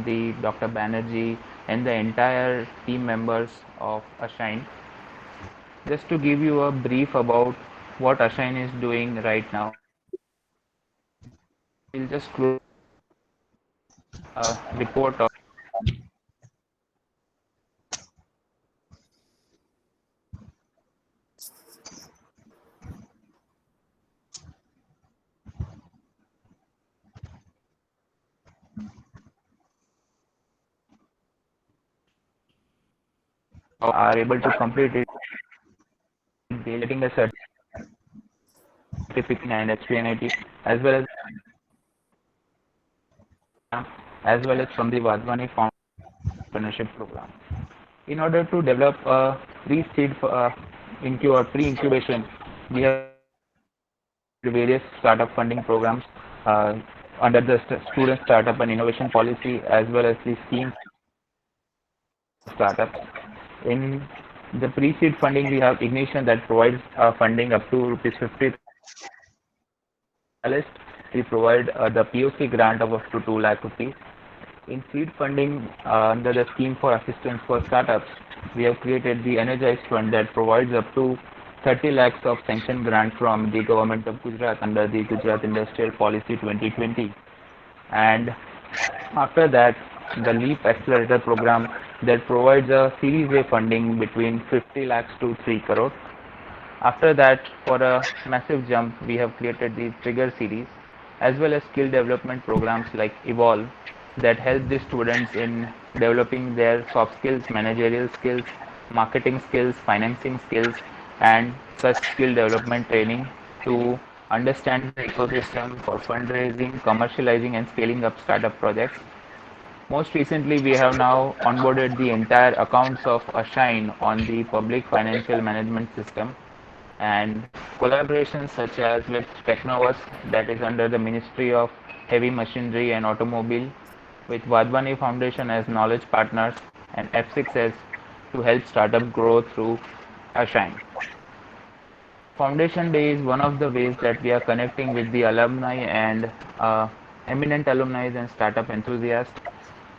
Gandhi, Dr. Banerjee, and the entire team members of Ashine. Just to give you a brief about what Ashine is doing right now, we'll just close a report of are able to complete it, getting a certificate and HPNIT as well as from the Vadhvani Entrepreneurship Program. In order to develop a pre-seed or pre-incubation, we have various startup funding programs uh, under the Student Startup and Innovation Policy as well as the scheme startups. In the pre-seed funding, we have Ignition that provides funding up to rupees 50. We provide the POC grant of up to 2 lakh rupees. In seed funding, under the scheme for assistance for startups, we have created the Energize Fund that provides up to 30 lakhs of sanction grant from the government of Gujarat under the Gujarat Industrial Policy 2020. And after that, the LEAP Accelerator program that provides a Series A funding between 50 lakhs to 3 crore. After that, for a massive jump, we have created the Trigger series as well as skill development programs like Evolve that help the students in developing their soft skills, managerial skills, marketing skills, financing skills, and such skill development training to understand the ecosystem for fundraising, commercializing, and scaling up startup projects. Most recently, we have now onboarded the entire accounts of Ashine on the public financial management system and collaborations such as with Technovus that is under the Ministry of Heavy Machinery and Automobile, with Vadhvani Foundation as knowledge partners and F6S to help startup grow through Ashine. Foundation Day is one of the ways that we are connecting with the alumni and uh, eminent alumni and startup enthusiasts.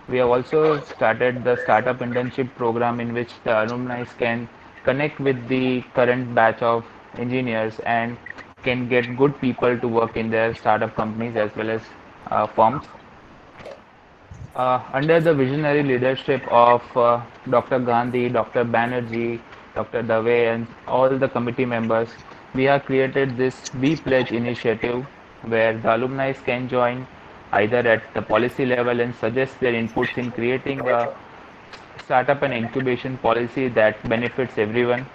We have also started the startup internship program in which the alumni can connect with the current batch of engineers and can get good people to work in their startup companies as well as firms. Under the visionary leadership of Dr. Gandhi, Dr. Banerjee, Dr. Dave, and all the committee members, we have created this We Pledge initiative where the alumni can join either at the policy level and suggest their inputs in creating a startup and incubation policy that benefits everyone,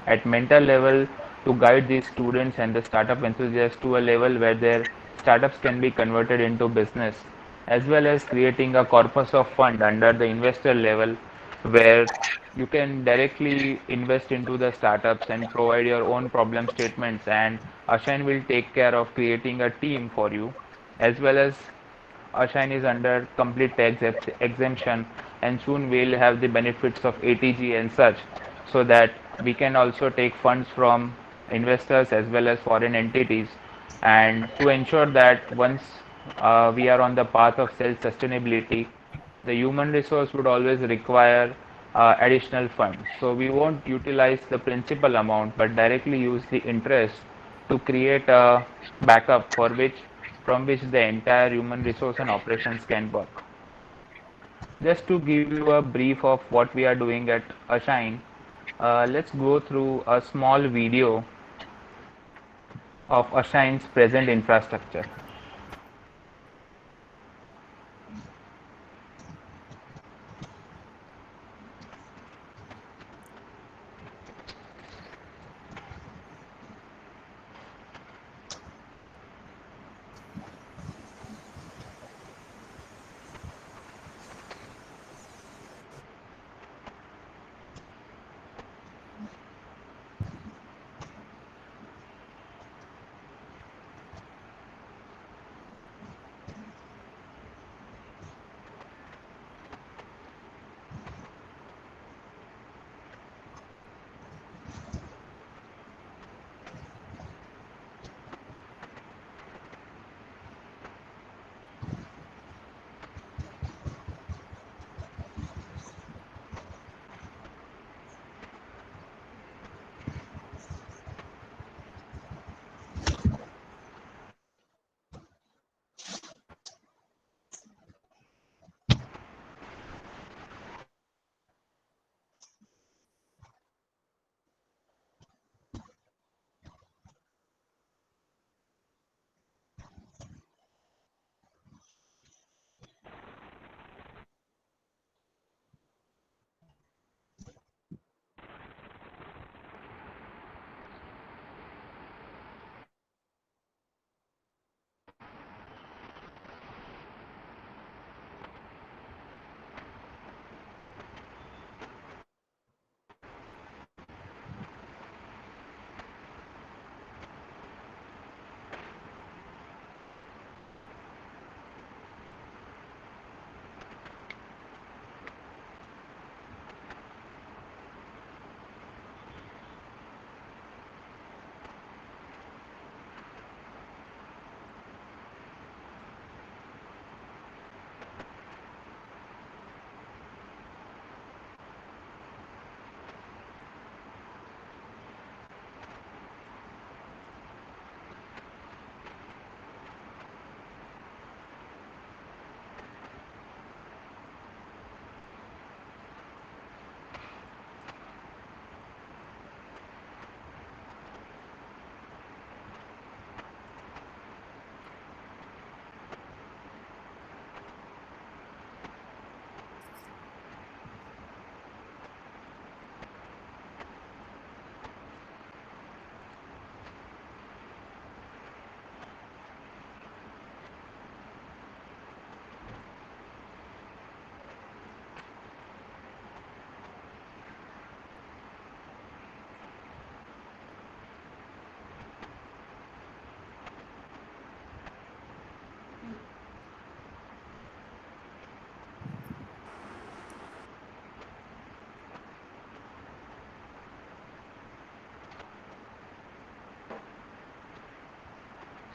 at mental level to guide these students and the startup enthusiasts to a level where their startups can be converted into business, as well as creating a corpus of fund under the investor level where you can directly invest into the startups and provide your own problem statements, and Ashan will take care of creating a team for you, as well as Ashine is under complete tax exemption, and soon we'll have the benefits of ATG and such, so that we can also take funds from investors as well as foreign entities, and to ensure that once we are on the path of self-sustainability, the human resource would always require additional funds. So we won't utilize the principal amount, but directly use the interest to create a backup for which from which the entire human resource and operations can work. Just to give you a brief of what we are doing at Ashine, let's go through a small video of Ashine's present infrastructure.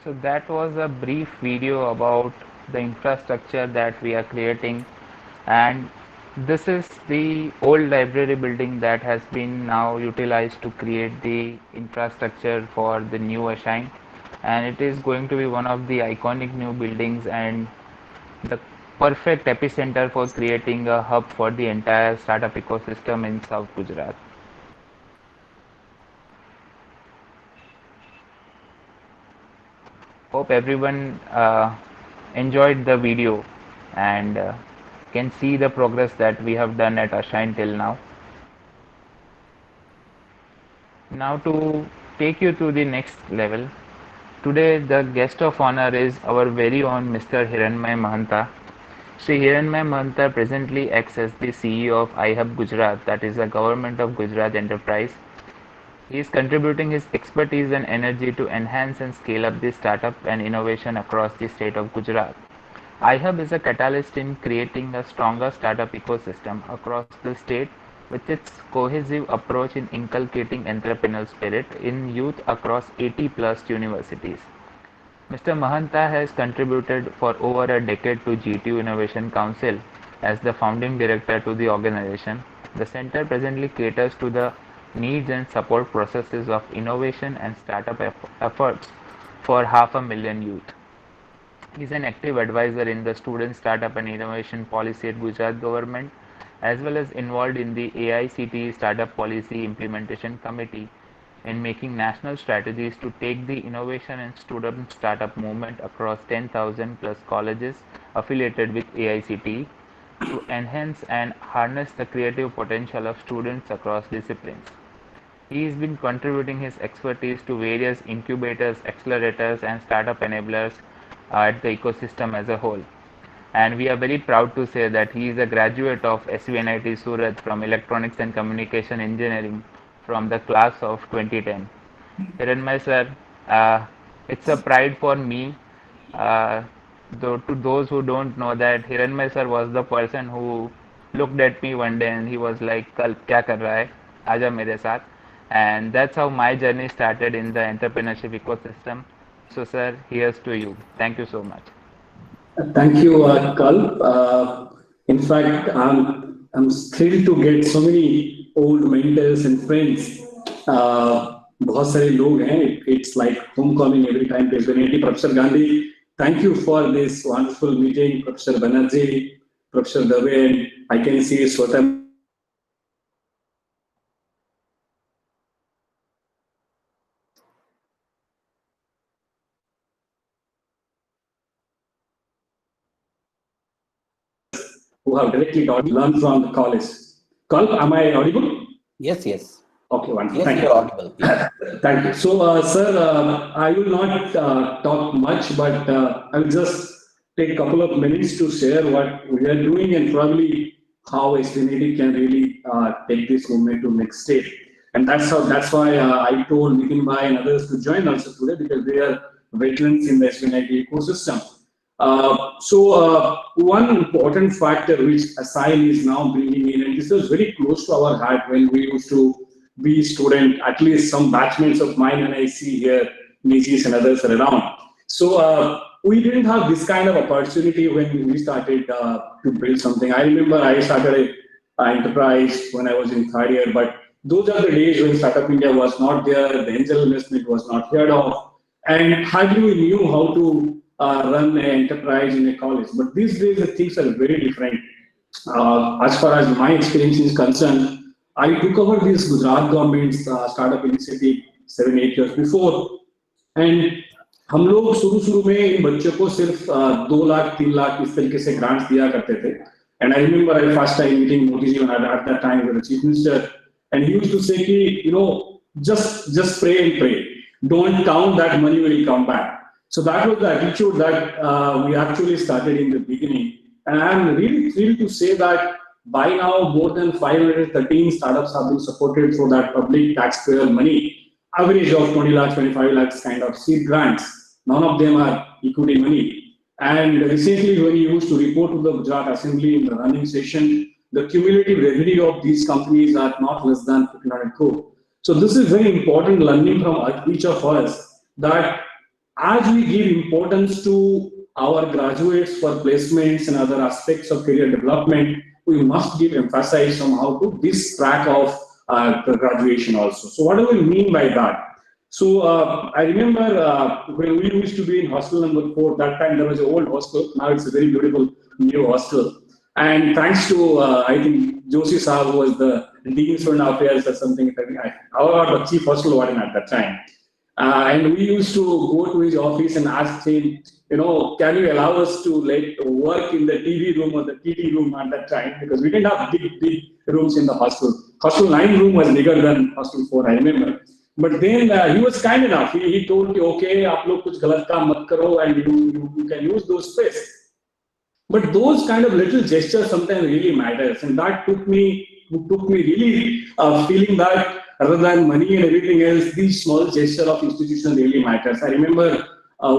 So that was a brief video about the infrastructure that we are creating, and this is the old library building that has been now utilized to create the infrastructure for the new Ashine, and it is going to be one of the iconic new buildings and the perfect epicenter for creating a hub for the entire startup ecosystem in South Gujarat. Hope everyone enjoyed the video and can see the progress that we have done at Ashine till now. Now to take you to the next level, today the guest of honor is our very own Mr. Hiranmay Mahanta. Sri Hiranmay Mahanta presently acts as the CEO of iHub Gujarat, that is a government of Gujarat enterprise. He is contributing his expertise and energy to enhance and scale up the startup and innovation across the state of Gujarat. iHub is a catalyst in creating a stronger startup ecosystem across the state with its cohesive approach in inculcating entrepreneurial spirit in youth across 80 plus universities. Mr. Mahanta has contributed for over a decade to GTU Innovation Council as the founding director to the organization. The center presently caters to the needs and support processes of innovation and startup efforts for half a million youth. He is an active advisor in the Student Startup and Innovation Policy at Gujarat Government, as well as involved in the AICTE Startup Policy Implementation Committee in making national strategies to take the innovation and student startup movement across 10,000 plus colleges affiliated with AICTE to enhance and harness the creative potential of students across disciplines. He has been contributing his expertise to various incubators, accelerators, and startup enablers at the ecosystem as a whole. And we are very proud to say that he is a graduate of SVNIT Surat from Electronics and Communication Engineering from the class of 2010. Hiranmay sir, it's a pride for me. Uh, though to those who don't know that Hiranmay sir was the person who looked at me one day and he was like, "Kal kya kar raha hai? Aaja mere saath." And that's how my journey started in the entrepreneurship ecosystem. So sir, here's to you. Thank you so much. Thank you, Kalp. In fact, I'm thrilled to get so many old mentors and friends. बहुत सारे लोग हैं. It's like homecoming every time there's an AT. Professor Gandhi, thank you for this wonderful meeting. Professor Banerjee, Professor Dave, and I can see Swata who have directly learned from the college. Kalp, am I audible? Yes, yes. Okay, wonderful. Yes, Thank you're you. audible. Yeah. Thank you. So, sir, I will not talk much, but I will just take a couple of minutes to share what we are doing and probably how SVNIT can really take this movement to next stage. And that's why I told Nitin Bhai and others to join also today because they are veterans in the SVNIT ecosystem. One important factor which Assign is now bringing in, and this is very close to our heart when we used to be student, at least some batchmates of mine, and I see here Nijis and others are around. We didn't have this kind of opportunity when we started to build something. I remember I started an enterprise when I was in third year, but those are the days when Startup India was not there, the angel investment was not heard of, and hardly we knew how to run an enterprise in a college. But these days, the things are very different. As far as my experience is concerned, I took over this Gujarat government's startup initiative 7-8 years before, and हम लोग शुरू में इन बच्चों को सिर्फ 2 लाख 3 लाख इस तरीके से ग्रांट्स दिया करते थे. And I remember I first time meeting Modi ji at that time with the chief minister, and he used to say कि just pray and pray, don't count that money will come back. So that was the attitude that we actually started in the beginning, and I am really thrilled to say that by now more than 513 startups have been supported through that public taxpayer money, average of 20 lakhs, 25 lakhs kind of seed grants. None of them are equity money. And recently, when we used to report to the Gujarat Assembly in the running session, the cumulative revenue of these companies are not less than 1,500 crore. So this is very important learning from each of us that as we give importance to our graduates for placements and other aspects of career development, we must give emphasis somehow to this track of the graduation also. So what do we mean by that? So I remember when we used to be in hostel number 4, that time there was an old hostel, now it's a very beautiful new hostel. And thanks to, I think, Joshi Saab, who was the Dean Student Affairs or something, I was the chief hostel warden at that time. And we used to go to his office and ask him, can you allow us to work in the TV room or the TT room at that time? Because we didn't have big rooms in the hostel. Hostel 9 room was bigger than hostel 4, I remember. But then he was kind enough. He told me, okay, aap log kuch galat kaam mat karo, and you can use those space. But those kind of little gestures sometimes really matters, and that took me really feeling that rather than money and everything else, these small gesture of institution really matters. I remember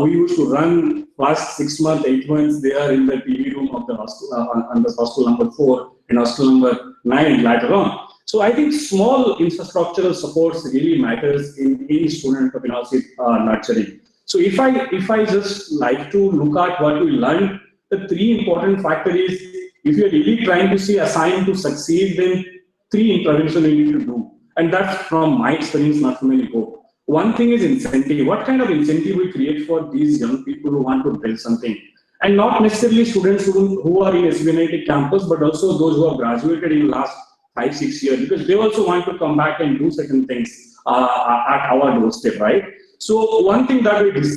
we used to run last 6 months, 8 months there in the TV room of the hostel, on the hostel number 4 and hostel number 9 later on. So I think small infrastructural supports really matters in any student entrepreneurship nurturing. So if I just like to look at what we learned, the 3 important factors is, if you're really trying to see assigned to succeed, then 3 interventions you need to do. And that's from my experience, not from any book. One thing is incentive. What kind of incentive we create for these young people who want to build something? And not necessarily students who are in SBNIT campus, but also those who have graduated in the last 5-6 years, because they also want to come back and do certain things at our doorstep, right? So one thing that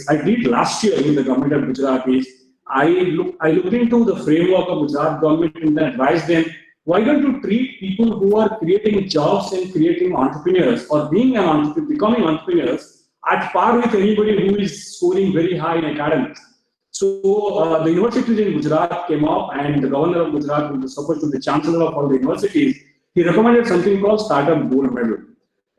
I did last year with the government of Gujarat is, I looked into the framework of Gujarat government and advised them, why don't you treat people who are creating jobs and creating entrepreneurs or being an entrepreneur, becoming entrepreneurs at par with anybody who is scoring very high in academics. So the universities in Gujarat came up, and the governor of Gujarat, who was supposed to be the chancellor of all the universities, he recommended something called Startup Gold Medal.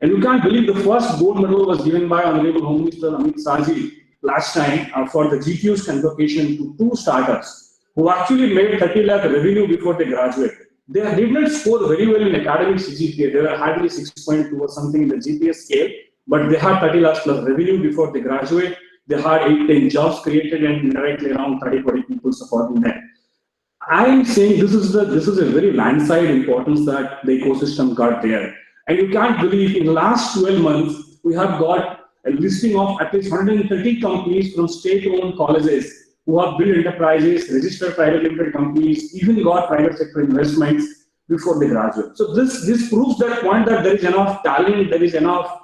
And you can't believe the first gold medal was given by Honorable Home Minister Amit Shahji last time for the GQ's convocation to 2 startups who actually made 30 lakh revenue before they graduated. They did not score very well in academic CGPA. They were hardly 6.2 or something in the GPA scale, but they had 30 lakhs plus revenue before they graduate. They had 8-10 jobs created and indirectly around 30-40 people supporting them. I am saying this is a very landslide importance that the ecosystem got there. And you can't believe in the last 12 months, we have got a listing of at least 130 companies from state-owned colleges who have built enterprises, registered private limited companies, even got private sector investments before they graduate. So this proves that point that there is enough talent, there is enough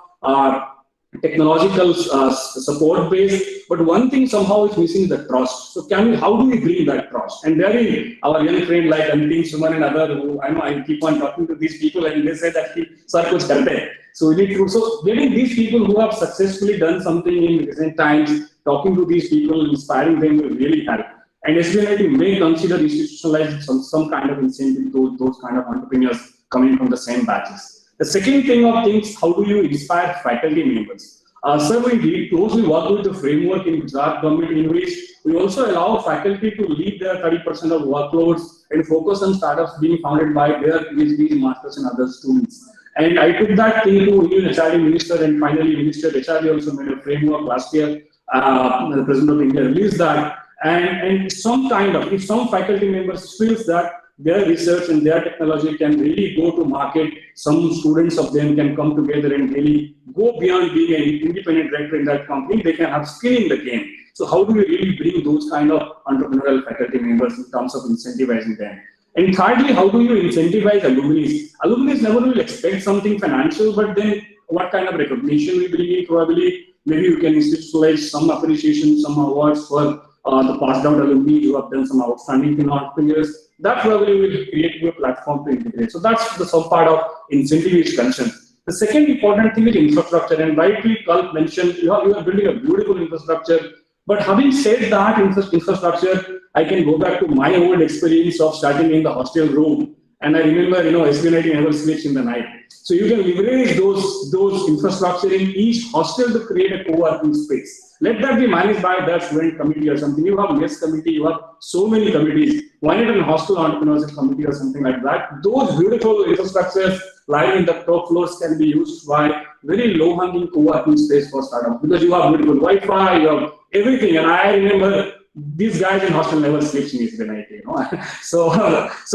technological support base, but one thing somehow is missing, the trust. So how do we bring that trust? And therein, our young friend like Antin, Suman and other, who I keep on talking to these people, and they say that sir kuch karte. So we need to, so getting these people who have successfully done something in recent times, talking to these people, inspiring them will really help. And SBNIT may consider institutionalize some kind of incentive to those kind of entrepreneurs coming from the same batches. The second thing of things, how do you inspire faculty members? Sir, we closely work with the framework in Gujarat government in which we also allow faculty to leave their 30% of workloads and focus on startups being founded by their PhDs, masters and other students. And I took that thing to Union HRD Minister, and finally Minister HRD also made a framework last year. The President of India released that. And some kind of, if some faculty members feels that their research and their technology can really go to market, some students of them can come together and really go beyond being an independent director in that company, they can have skin in the game. So how do we really bring those kind of entrepreneurial faculty members in terms of incentivizing them? And thirdly, how do you incentivize alumni? Alumni never will expect something financial, but then what kind of recognition we bring in? Probably, maybe you can institutionalize some appreciation, some awards for the passed out alumni who have done some outstanding thing entrepreneurs. That probably will create a platform to integrate. So that's the some part of incentive is concerned. The second important thing is infrastructure, and rightly Kalp mentioned, you are building a beautiful infrastructure. But having said that infrastructure, I can go back to my old experience of starting in the hostel room. And I remember, SBNIT never sleeps in the night. So you can leverage those infrastructure in each hostel to create a co-working space. Let that be managed by that student committee or something. You have mess committee, you have so many committees. Why not a hostel entrepreneurship committee or something like that? Those beautiful infrastructures lying in the top floors can be used by very low-hanging co-working space for startups because you have beautiful Wi-Fi, you have everything. And I remember these guys in hostel never sleeps in the night, you know. So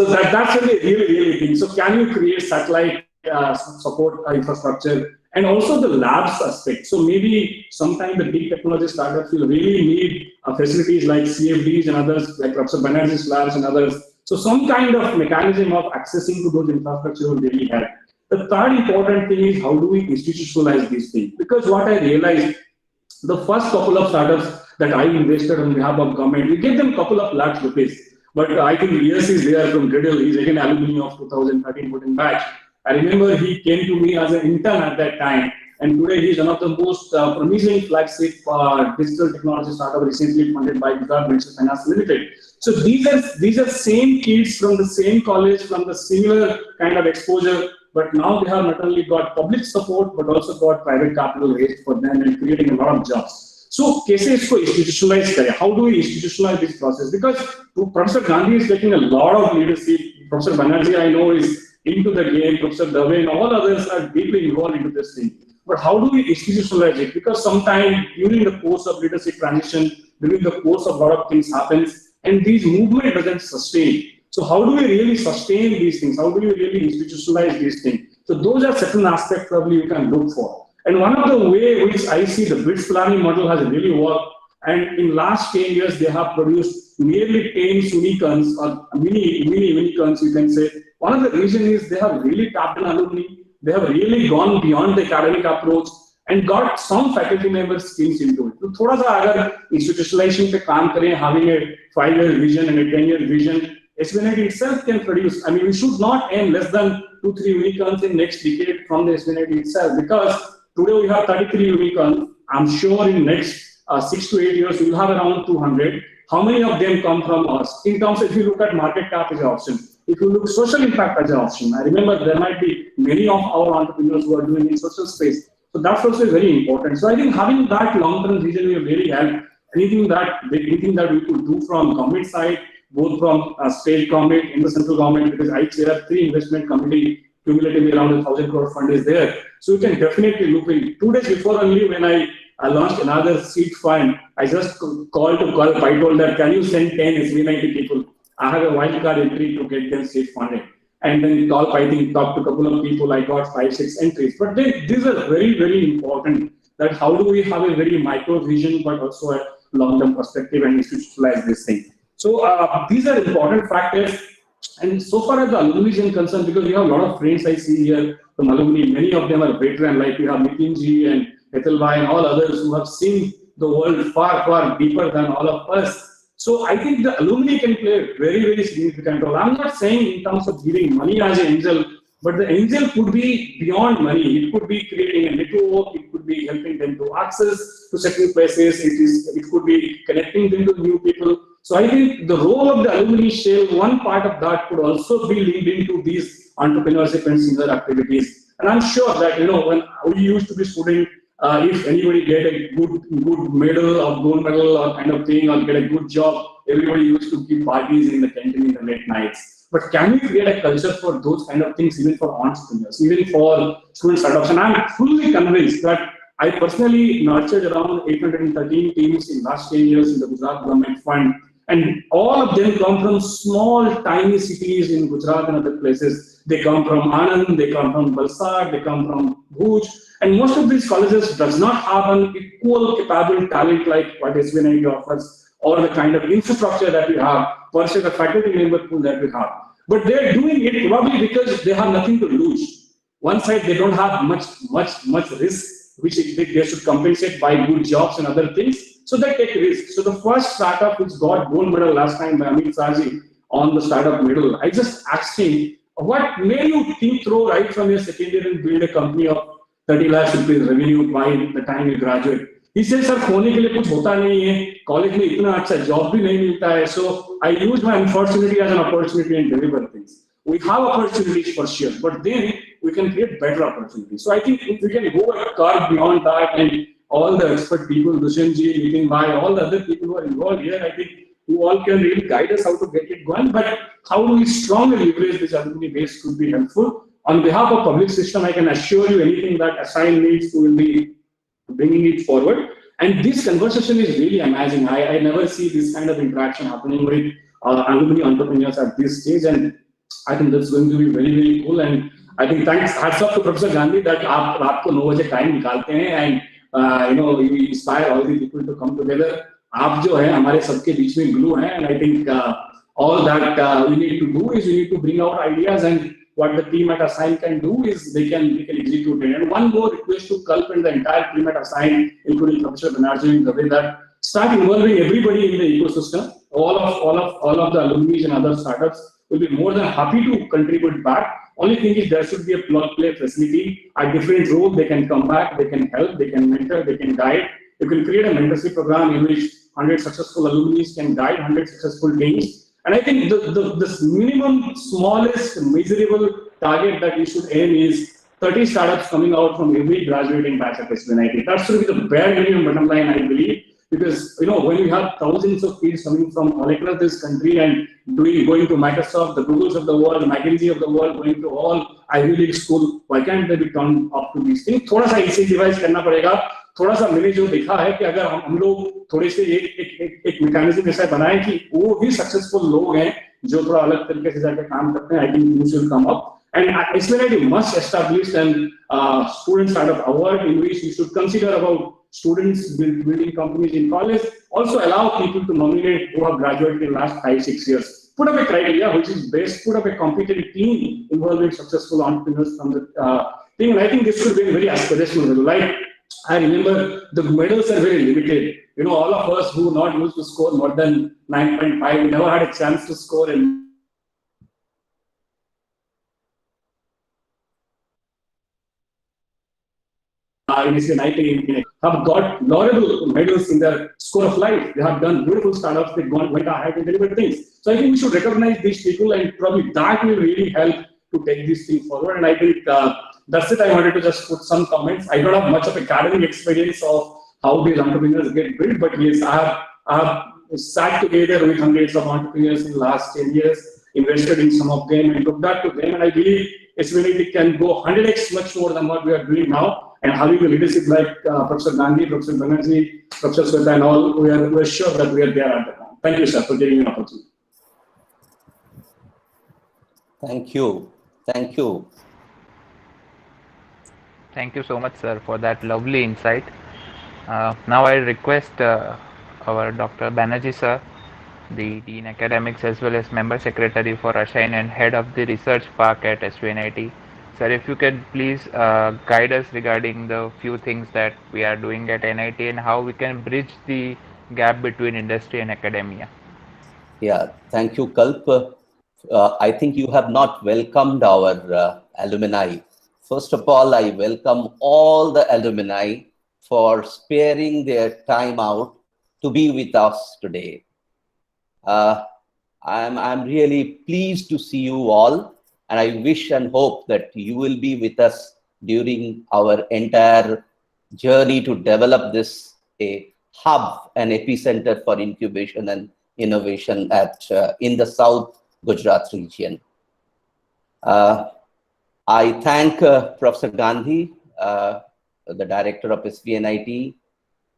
that's really thing. So can you create satellite support infrastructure and also the labs aspect? So maybe sometimes the big technology startups will really need facilities like CFDs and others, like Professor Banerjee's labs and others. So some kind of mechanism of accessing to those infrastructure will really help. The third important thing is how do we institutionalize these things? Because what I realized, the first couple of startups that I invested on behalf of government, we gave them a couple of lakhs rupees. But I think Yes is there from Griddle. He's again alumni of 2013 batch. I remember he came to me as an intern at that time, and today he's one of the most promising flagship digital technology startup recently funded by Gujarat Venture Finance Limited. So these are same kids from the same college, from the similar kind of exposure, but now they have not only got public support but also got private capital raised for them and creating a lot of jobs. So, कैसे इसको institutionalize करें? How do we institutionalize this process? Because Professor Gandhi is taking a lot of leadership. Professor Banerjee, I know, is into the game. Professor Dave and all others are deeply involved into this thing. But how do we institutionalize it? Because sometimes during the course of leadership transition, during the course of a lot of things happens, and these movement doesn't sustain. So how do we really sustain these things? How do we really institutionalize these things? So those are certain aspects probably you can look for. And one of the way which I see the BRICS planning model has really worked, and in last 10 years, they have produced nearly 10 unicorns or mini unicorns, you can say. One of the reasons is they have really tapped in alumni. They have really gone beyond the academic approach and got some faculty members skills into it. So, thoda sa agar institutionalization pe kaam kare, having a 5-year vision and a 10-year vision, SBNIT itself can produce. I mean, we should not aim less than 2-3 unicorns in next decade from the SBNIT itself, because today we have 33 unicorns. I'm sure in next 6 to 8 years we will have around 200. How many of them come from us? In terms of, if you look at market cap as an option, if you look social impact as an option, I remember there might be many of our entrepreneurs who are doing in social space. So that's also very important. So I think having that long-term vision will really help. Anything that we could do from government side, both from state government and the central government, because I chair 3 investment committee, cumulatively around 1,000 crore fund is there. So you can definitely look in. 2 days before only, when I launched another seed fund, I just called to Gulf. I told that, can you send 10 SB90 people? I have a wildcard entry to get them seed funded. And then Gulf, I think, talked to a couple of people. I got 5-6 entries. But these are very important. That how do we have a very micro vision, but also a long-term perspective and institutionalize this thing. So these are important factors. And so far as the alumni is concerned, because we have a lot of friends I see here from alumni, many of them are veteran, like we have Nitinji and Hetalbhai and all others who have seen the world far deeper than all of us. So I think the alumni can play a very significant role. I'm not saying in terms of giving money as an angel, but the angel could be beyond money. It could be creating a network. It could be helping them to access to certain places. It could be connecting them to new people. So I think the role of the alumni shell, one part of that could also be linked into these entrepreneurship and similar activities. And I'm sure that, when we used to be student, if anybody get a good medal or gold medal or kind of thing, or get a good job, everybody used to keep parties in the canteen in the late nights. But can we create a culture for those kind of things, even for entrepreneurs, even for student startups? And I'm fully convinced that I personally nurtured around 813 teams in last 10 years in the Gujarat Government Fund. And all of them come from small, tiny cities in Gujarat and other places. They come from Anand, they come from Valsad, they come from Bhuj. And most of these colleges does not have an equal capable talent like what SBNIT offers, or the kind of infrastructure that we have, per se the faculty member pool that we have. But they're doing it probably because they have nothing to lose. One side, they don't have much risk, which they should compensate by good jobs and other things. So they take risks. So the first startup which got gold medal last time by Amit Saji on the startup medal, I just asked him, what made you think through right from your second year and build a company of 30 lakhs rupees revenue by the time you graduate? He said, sir, खोने के लिए कुछ होता नहीं है, college में इतना अच्छा जॉब भी नहीं मिलता है, so I use my unfortunity as an opportunity and deliver things. We have opportunities for sure, but then we can create better opportunities. So I think if we can go a car beyond that, and all the expert people, Dushanji, Nitin Bhai, all the other people who are involved here, I think you all can really guide us how to get it going. But how do we strongly leverage this alumni base could be helpful. On behalf of public system, I can assure you anything that Assign needs, we will be bringing it forward. And this conversation is really amazing. I never see this kind of interaction happening with alumni entrepreneurs at this stage, and I think that's going to be very, very cool. And I think thanks, hats off to Professor Gandhi that आप रात को 9 बजे time निकालते हैं and you inspire all the people to come together. आप जो है हमारे सबके बीच में glue हैं, and I think all that we need to do is we need to bring out ideas, and what the team at Assign can do is they can execute it. And one more request to Kalp and the entire team at Assign, including Professor Banerjee, the way that start involving everybody in the ecosystem. All of the alumni and other startups will be more than happy to contribute back. Only thing is there should be a plug-play facility at different roles. They can come back, they can help, they can mentor, they can guide. You can create a mentorship program in which 100 successful alumni can guide 100 successful teams. And I think the minimum, smallest, measurable target that we should aim is 30 startups coming out from every graduating batch of SVNIT. That should be the bare minimum bottom line, I believe. Because when we have thousands of kids coming from all across this country and going to Microsoft, the Googles of the world, the McKinsey of the world, going to all Ivy League school, why can't they be turned up to these things? थोड़ा सा incentivize करना पड़ेगा. थोड़ा सा मैंने जो देखा है कि अगर हम लोग थोड़े से एक मैकेनिज्म ऐसा बनाएं कि वो भी सक्सेसफुल लोग हैं जो थोड़ा अलग तरीके से जाके काम करते हैं, I think things will come up. And SVNIT must establish an student startup award in which we should consider about students building companies in college. Also allow people to nominate who have graduated in the last 5-6 years. Put up a criteria which is best. Put up a competent team involving successful entrepreneurs from the thing. And I think this should be very aspirational. Like I remember the medals are very limited. All of us who not used to score more than 9.5, we never had a chance to score in SVNIT have got laudable medals in their score of life. They have done beautiful startups. They went ahead and delivered things. So I think we should recognize these people, and probably that will really help to take this thing forward. And I think that's it. I wanted to just put some comments. I don't have much of academic experience of how these entrepreneurs get built, but yes, I have sat together with hundreds of entrepreneurs in the last 10 years, invested in some of them, and looked back to them. And I believe SVNIT can go 100x much more than what we are doing now. And having a leadership like Professor Gandhi, Professor Banerjee, Professor Sweta, and all, we are sure that we are there at the time. Thank you, sir, for giving me an opportunity. Thank you. Thank you. Thank you so much, sir, for that lovely insight. Now I request our Dr. Banerjee, sir, the Dean Academics as well as Member Secretary for Assign and Head of the Research Park at SVNIT. Sir, if you can please guide us regarding the few things that we are doing at NIT and how we can bridge the gap between industry and academia. Yeah, thank you, Kalp. I think you have not welcomed our alumni. First of all, I welcome all the alumni for sparing their time out to be with us today. I'm really pleased to see you all. And I wish and hope that you will be with us during our entire journey to develop this a hub, an epicenter for incubation and innovation in the South Gujarat region. I thank Professor Gandhi, the director of SVNIT,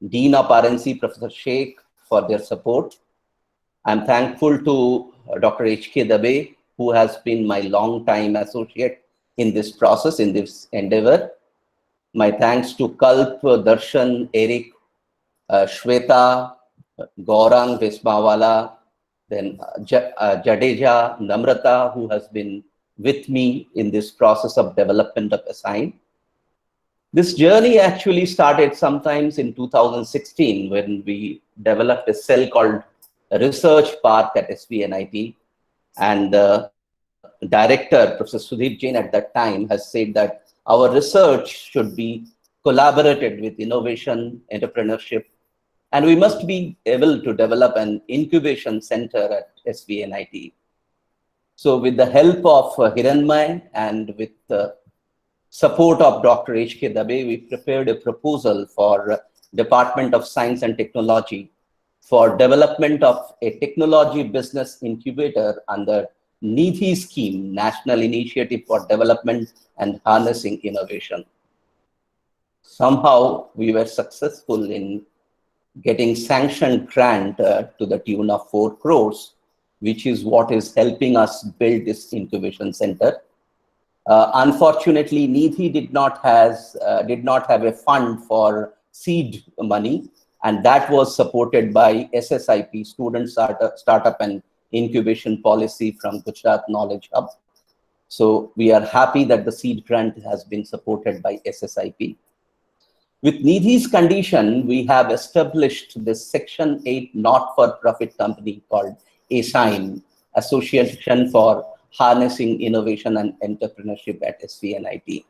Dean of RNC, Professor Sheikh, for their support. I'm thankful to Dr. H.K. Dabe, who has been my long-time associate in this process, in this endeavor. My thanks to Kalp, Darshan, Eric, Shweta, Gaurang Vesmawala, then Jadeja, Namrata, who has been with me in this process of development of Assign. This journey actually started sometimes in 2016 when we developed a cell called Research Park at SVNIT. And the director, Professor Sudhir Jain, at that time has said that our research should be collaborated with innovation, entrepreneurship, and we must be able to develop an incubation center at SVNIT. So with the help of Hiranmay and with the support of Dr. H.K. Dabe, we prepared a proposal for Department of Science and Technology for development of a technology business incubator under NIDHI scheme, National Initiative for Development and Harnessing Innovation. Somehow we were successful in getting sanctioned grant to the tune of 4 crores, which is what is helping us build this incubation center. Unfortunately, NIDHI did not have a fund for seed money, and that was supported by SSIP, Student Startup and Incubation Policy from Gujarat Knowledge Hub. So we are happy that the seed grant has been supported by SSIP. With NIDHI's condition, we have established this Section 8 not-for-profit company called ASIGN, Association for Harnessing Innovation and Entrepreneurship at SVNIT.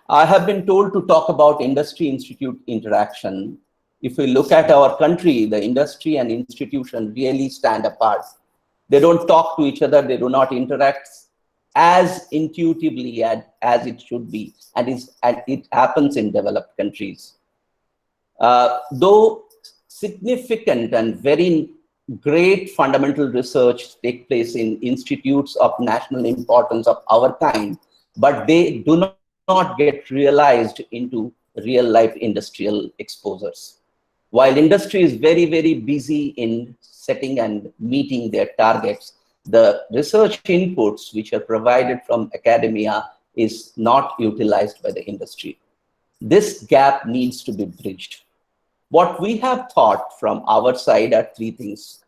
I have been told to talk about industry-institute interaction. If we look at our country, the industry and institution really stand apart. They don't talk to each other, they do not interact as intuitively as it should be, and it happens in developed countries. Though significant and very great fundamental research take place in institutes of national importance of our kind, but they do not get realized into real life industrial exposures. While industry is very, very busy in setting and meeting their targets, the research inputs which are provided from academia is not utilized by the industry. This gap needs to be bridged. What we have thought from our side are 3 things.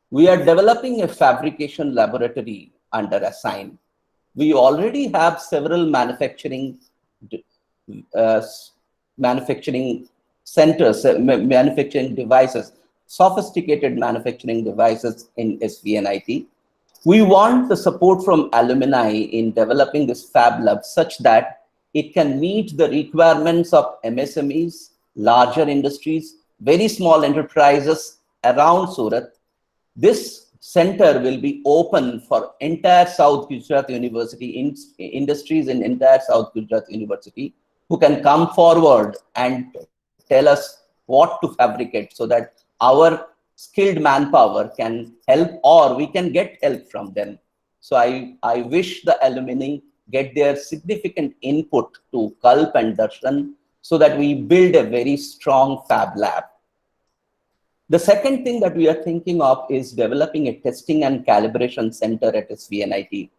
We are developing a fabrication laboratory under ASIGN. We already have several manufacturing centers, manufacturing devices, sophisticated manufacturing devices in SVNIT. We want the support from alumni in developing this fab lab such that it can meet the requirements of MSMEs, larger industries, very small enterprises around Surat. This center will be open for entire South Gujarat University, industries in entire South Gujarat University, who can come forward and tell us what to fabricate so that our skilled manpower can help, or we can get help from them. So I wish the alumni get their significant input to Kalp and Darshan so that we build a very strong fab lab. The second thing that we are thinking of is developing a testing and calibration center at SVNIT.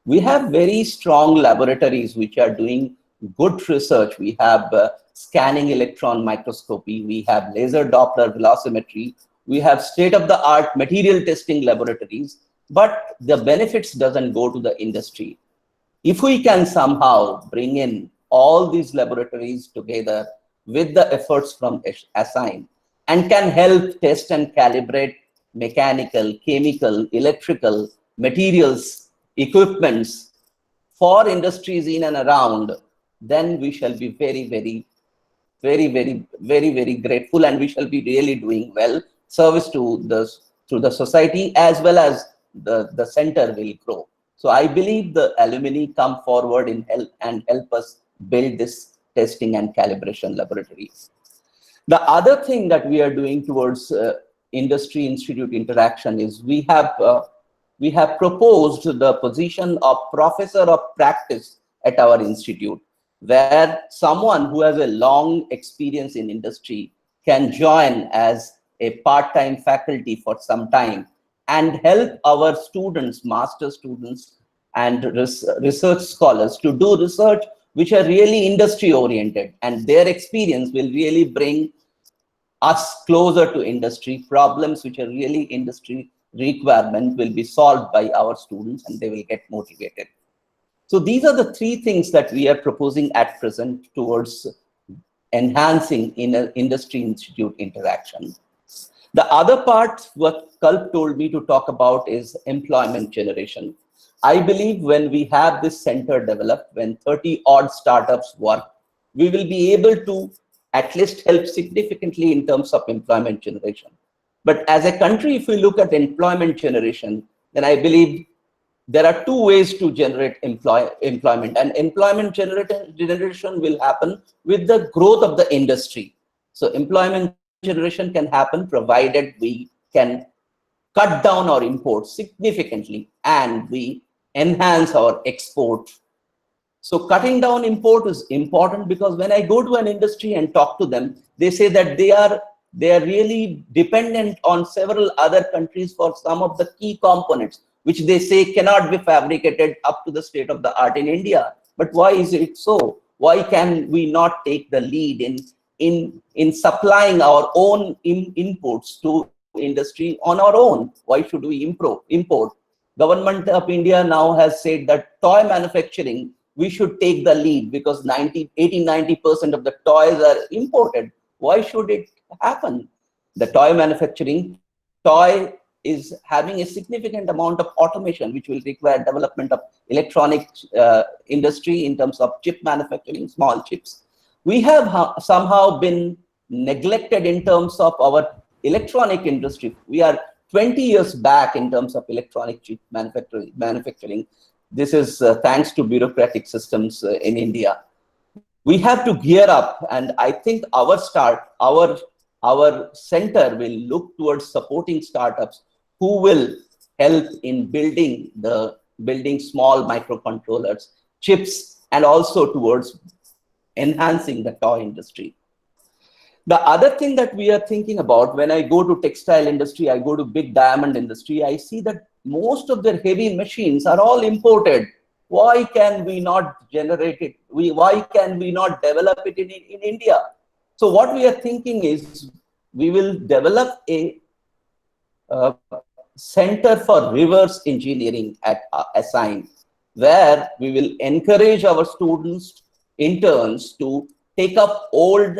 We have very strong laboratories which are doing good research. We have scanning electron microscopy, we have laser Doppler velocimetry, we have state-of-the-art material testing laboratories, but the benefits doesn't go to the industry. If we can somehow bring in all these laboratories together with the efforts from ASIGN and can help test and calibrate mechanical, chemical, electrical, materials, equipments for industries in and around, then we shall be very grateful, and we shall be really doing well service to the society, as well as the center will grow. So I believe the alumni come forward and help us build this testing and calibration laboratories. The other thing that we are doing towards industry institute interaction is we have proposed the position of professor of practice at our institute, where someone who has a long experience in industry can join as a part-time faculty for some time and help our students, master students and research scholars to do research which are really industry oriented, and their experience will really bring us closer to industry. Problems which are really industry requirement will be solved by our students and they will get motivated. So these are the 3 things that we are proposing at present towards enhancing industry institute interaction. The other part, what Kalp told me to talk about, is employment generation. I believe when we have this center developed, when 30 odd startups work, we will be able to at least help significantly in terms of employment generation. But as a country, if we look at employment generation, then I believe there are 2 ways to generate employment, and employment generation will happen with the growth of the industry. So employment generation can happen provided we can cut down our imports significantly and we enhance our export. So cutting down import is important because when I go to an industry and talk to them, they say that they are really dependent on several other countries for some of the key components, which they say cannot be fabricated up to the state of the art in India. But why is it so? Why can we not take the lead in supplying our own inputs to industry on our own? Why should we import? Government of India now has said that toy manufacturing, we should take the lead because 80-90% of the toys are imported. Why should it happen? The toy manufacturing, toy is having a significant amount of automation, which will require development of electronic industry in terms of chip manufacturing, small chips. We have somehow been neglected in terms of our electronic industry. We are 20 years back in terms of electronic chip manufacturing. This is thanks to bureaucratic systems in India. We have to gear up, and I think our center will look towards supporting startups who will help in building small microcontrollers, chips, and also towards enhancing the toy industry. The other thing that we are thinking about, when I go to textile industry, I go to big diamond industry, I see that most of their heavy machines are all imported. Why can we not generate it? Why can we not develop it in India? So what we are thinking is we will develop a center for reverse engineering at Assign, where we will encourage our students, interns to take up old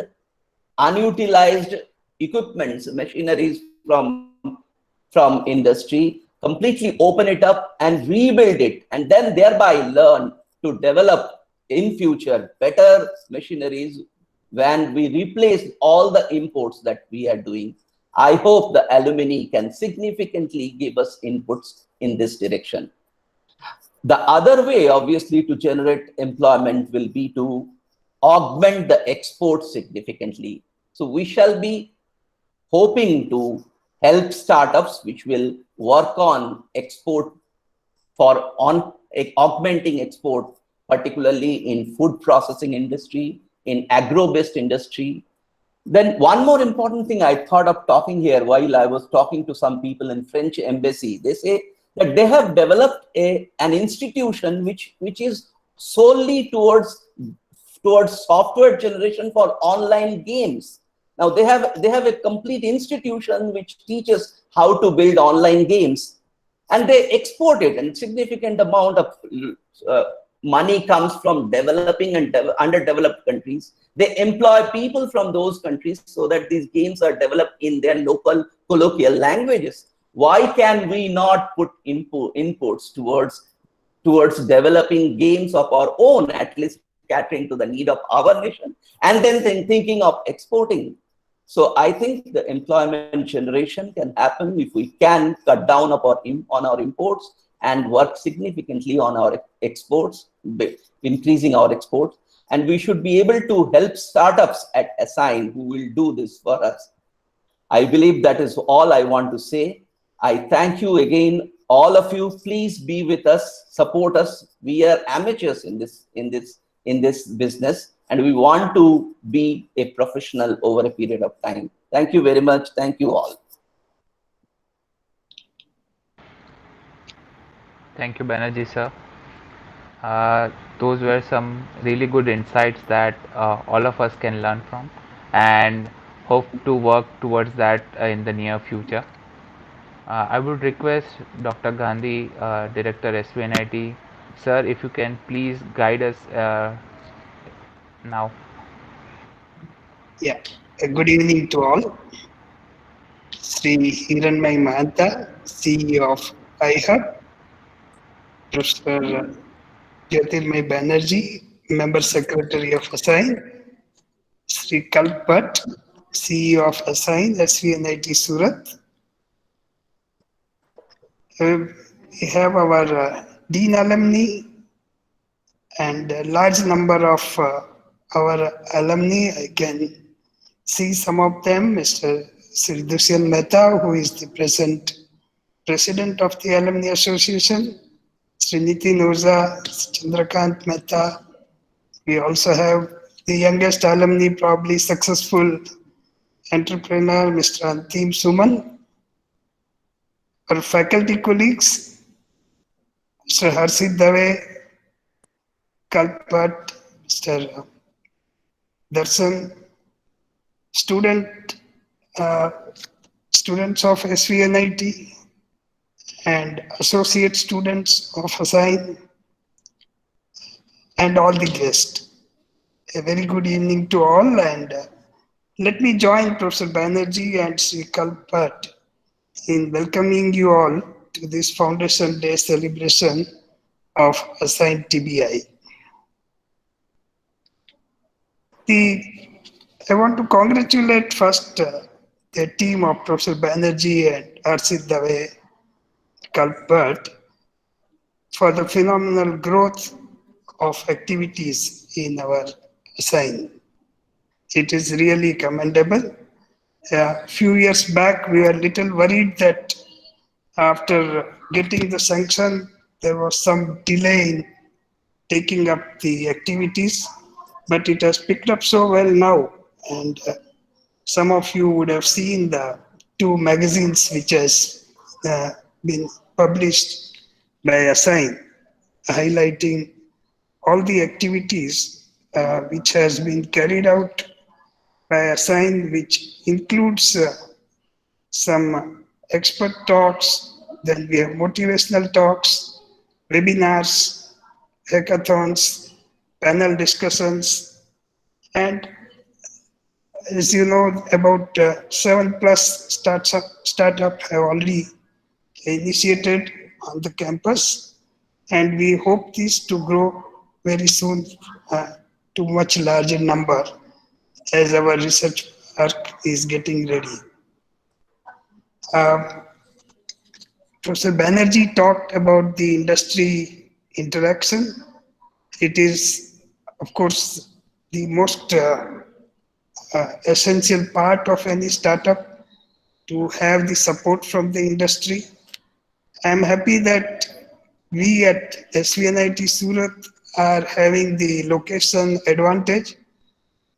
unutilized equipments, machineries from industry, completely open it up and rebuild it, and then thereby learn to develop in future better machineries when we replace all the imports that we are doing. I hope the alumni can significantly give us inputs in this direction. The other way, obviously, to generate employment will be to augment the export significantly. So we shall be hoping to help startups which will work on export augmenting export, particularly in food processing industry, in agro-based industry. Then one more important thing I thought of talking here while I was talking to some people in French embassy, they say that they have developed an institution which is solely towards software generation for online games. Now they have a complete institution which teaches how to build online games, and they export it, and significant amount of money comes from developing and underdeveloped countries. They employ people from those countries so that these games are developed in their local colloquial languages. Why can we not put inputs towards developing games of our own, at least catering to the need of our nation, and then thinking of exporting? So I think the employment generation can happen if we can cut down on our imports and work significantly on our exports, increasing our exports. And we should be able to help startups at Assign who will do this for us. I believe that is all I want to say. I thank you again, all of you. Please be with us, support us. We are amateurs in this business, and we want to be a professional over a period of time. Thank you very much. Thank you all. Thank you, Banerjee sir. Those were some really good insights that all of us can learn from, and hope to work towards that in the near future. I would request Dr. Gandhi, Director SVNIT, sir, if you can please guide us now. Yeah, good evening to all. Sri Hiranmay Mahanta, CEO of iHub, Professor Jyotirmay Banerjee, Member Secretary of Assign, Sri Kalp Bhatt, CEO of Assign, SVNIT Surat. We have our Dean alumni and a large number of our alumni. I can see some of them, Mr. Sri Dushyant Mehta, who is the present President of the Alumni Association, Sri Nitin Oza, Chandrakant Mehta. We also have the youngest alumni, probably successful entrepreneur, Mr. Antim Suman. Our faculty colleagues, Mr. Harshit Dave, Kalpat, Mr. Darshan, students of SVNIT and associate students of ASSIGN, and all the guests. A very good evening to all, and let me join Professor Banerjee and Sri Kalpat in welcoming you all to this Foundation Day celebration of ASSIGN TBI. I want to congratulate first the team of Professor Banerjee and Harshit Dave, Kalpat for the phenomenal growth of activities in our ASSIGN. It is really commendable. A few years back, we were a little worried that after getting the sanction, there was some delay in taking up the activities, but it has picked up so well now. And some of you would have seen the 2 magazines which has been published by ASSIGN, highlighting all the activities which has been carried out by ASSIGN, which includes some expert talks, then we have motivational talks, webinars, hackathons, panel discussions, and as you know, about 7+ startup have already initiated on the campus, and we hope this to grow very soon to much larger number as our research work is getting ready. Professor Banerjee talked about the industry interaction. It is, of course, the most essential part of any startup to have the support from the industry. I am happy that we at SVNIT Surat are having the location advantage,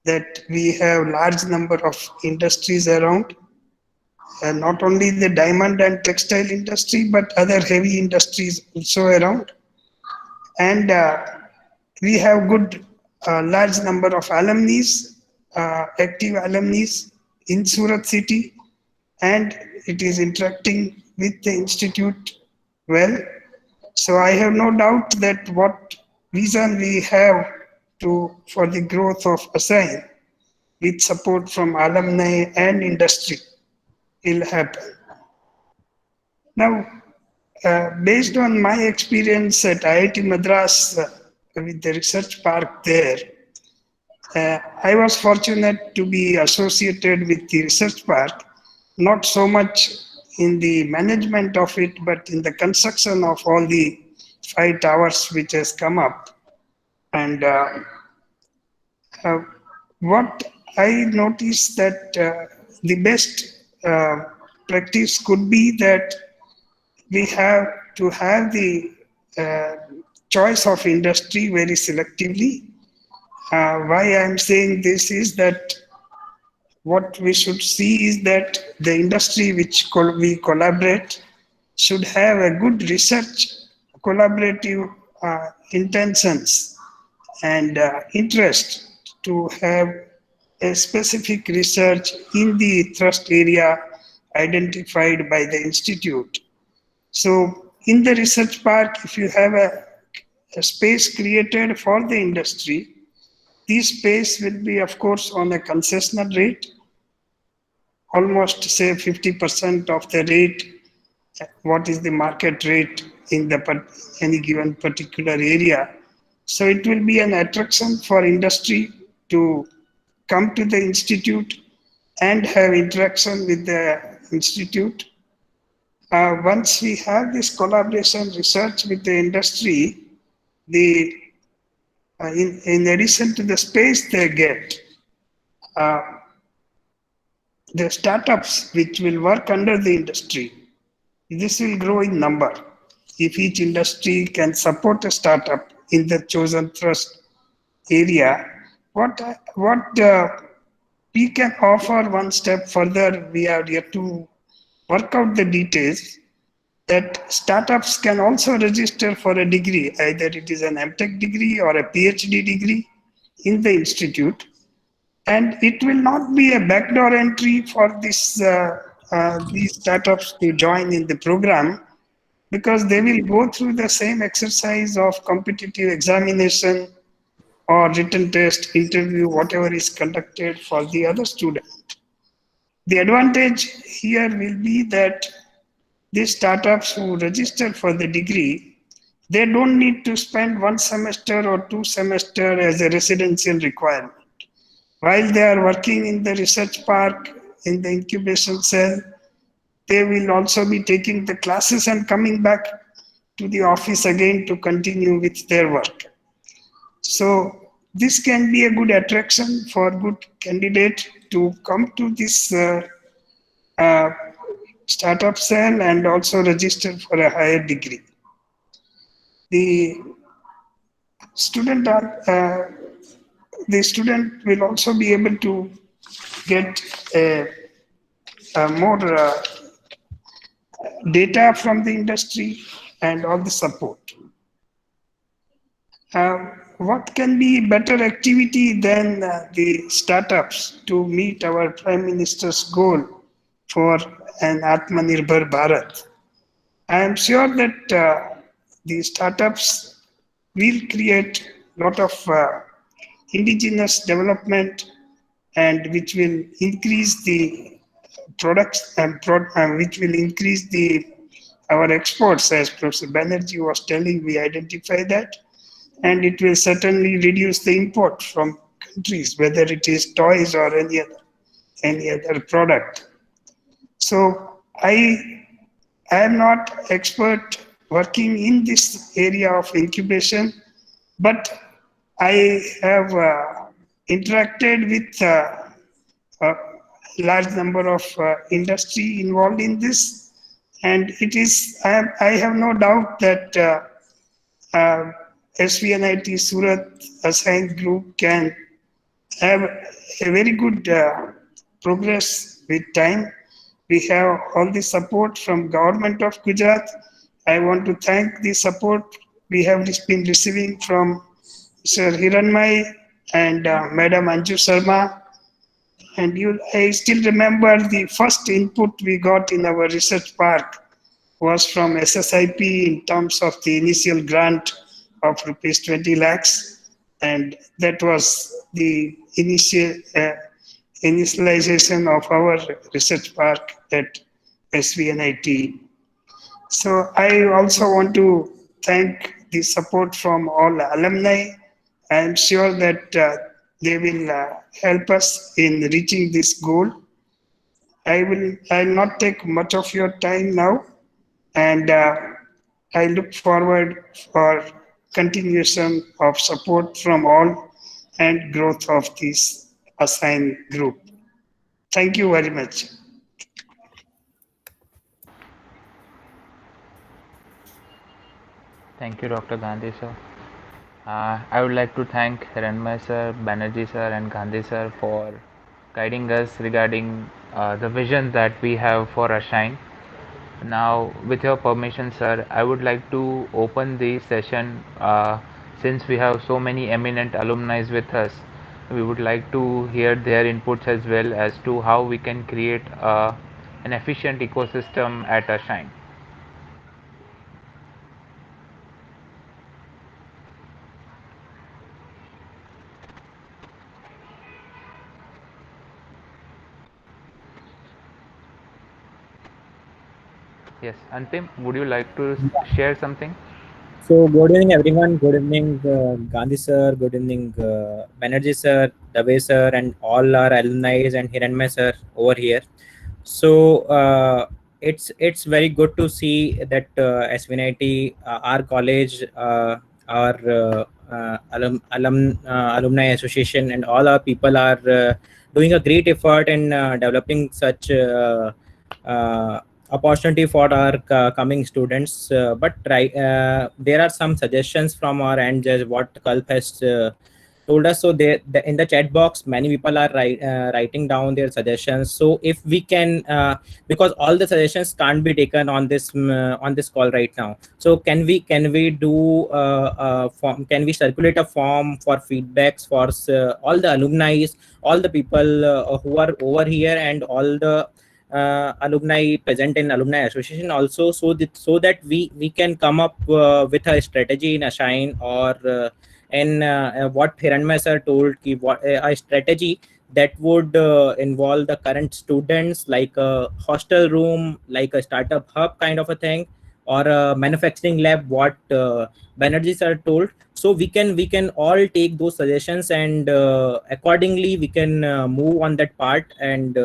that we have large number of industries around, and not only the diamond and textile industry, but other heavy industries also around. And we have good large number of alumni, active alumni in Surat city, and it is interacting with the institute well. So I have no doubt that what vision we have for the growth of ASSIGN with support from alumni and industry will happen. Now, based on my experience at IIT Madras with the research park there, I was fortunate to be associated with the research park, not so much in the management of it, but in the construction of all the 5 towers which has come up. And what I noticed that the best practice could be that we have to have the choice of industry very selectively. Why I am saying this is that what we should see is that the industry which we collaborate should have a good research, collaborative intentions and interest to have a specific research in the thrust area identified by the institute. So in the research park, if you have a space created for the industry, this space will be, of course, on a concessional rate, almost say 50% of the rate, what is the market rate in any given particular area. So it will be an attraction for industry to come to the institute and have interaction with the institute. Once we have this collaboration research with the industry, in addition to the space they get, the startups which will work under the industry This will grow in number if each industry can support a startup in the chosen thrust area. What we can offer one step further, we are yet to work out the details, that startups can also register for a degree, either it is an MTech degree or a PhD degree in the institute. And it will not be a backdoor entry for these startups to join in the program, because they will go through the same exercise of competitive examination or written test, interview, whatever is conducted for the other student. The advantage here will be that these startups who register for the degree, they don't need to spend 1 semester or 2 semesters as a residential requirement. While they are working in the research park, in the incubation cell, they will also be taking the classes and coming back to the office again to continue with their work. So this can be a good attraction for good candidate to come to this startup cell and also register for a higher degree. The student will also be able to get more data from the industry and all the support. What can be better activity than the startups to meet our Prime Minister's goal for an Atmanirbhar Bharat? I am sure that the startups will create a lot of indigenous development, and which will increase the products and which will increase our exports. As Professor Banerjee was telling, we identify that, and it will certainly reduce the import from countries, whether it is toys or any other product. So I am not expert working in this area of incubation, but I have interacted with a large number of industry involved in this, and it is I have no doubt that SVNIT Surat assigned group can have a very good progress with time. We have all the support from Government of Gujarat. I want to thank the support we have been receiving from Sir Hiranmai and Madam Anju Sharma. And I still remember the first input we got in our research park was from SSIP in terms of the initial grant of rupees 20 lakhs. And that was the initialization of our research park at SVNIT. So I also want to thank the support from all alumni. I am sure that they will help us in reaching this goal. I will not take much of your time now, and I look forward for continuation of support from all and growth of this assigned group. Thank you very much. Thank you, Dr. Gandhi, sir. I would like to thank Hiranmay sir, Banerjee sir, and Gandhi sir for guiding us regarding the vision that we have for Ashine. Now, with your permission, sir, I would like to open the session. Since we have so many eminent alumni with us, we would like to hear their inputs as well as to how we can create an efficient ecosystem at Ashine. Yes, Antim, would you like to share something? So, good evening, everyone. Good evening, Gandhi sir. Good evening, Banerjee sir, Dave sir, and all our alumni and Hiranmay sir over here. So, it's very good to see that SVNIT, our college, our alumni association, and all our people are doing a great effort in developing such opportunity for our coming students. But right, there are some suggestions from our end, just what Kalp has told us. So in the chat box, many people are writing down their suggestions. So if we can, because all the suggestions can't be taken on this call right now. So can we do form? Can we circulate a form for feedbacks for all the alumni, all the people who are over here, and all the alumni present in alumni association also, so that we can come up with a strategy in Ashine, or what Hiranmay sir told, what a strategy that would involve the current students, like a hostel room, like a startup hub kind of a thing, or a manufacturing lab, what Banerjee sir told. So we can all take those suggestions, and accordingly we can move on that part. And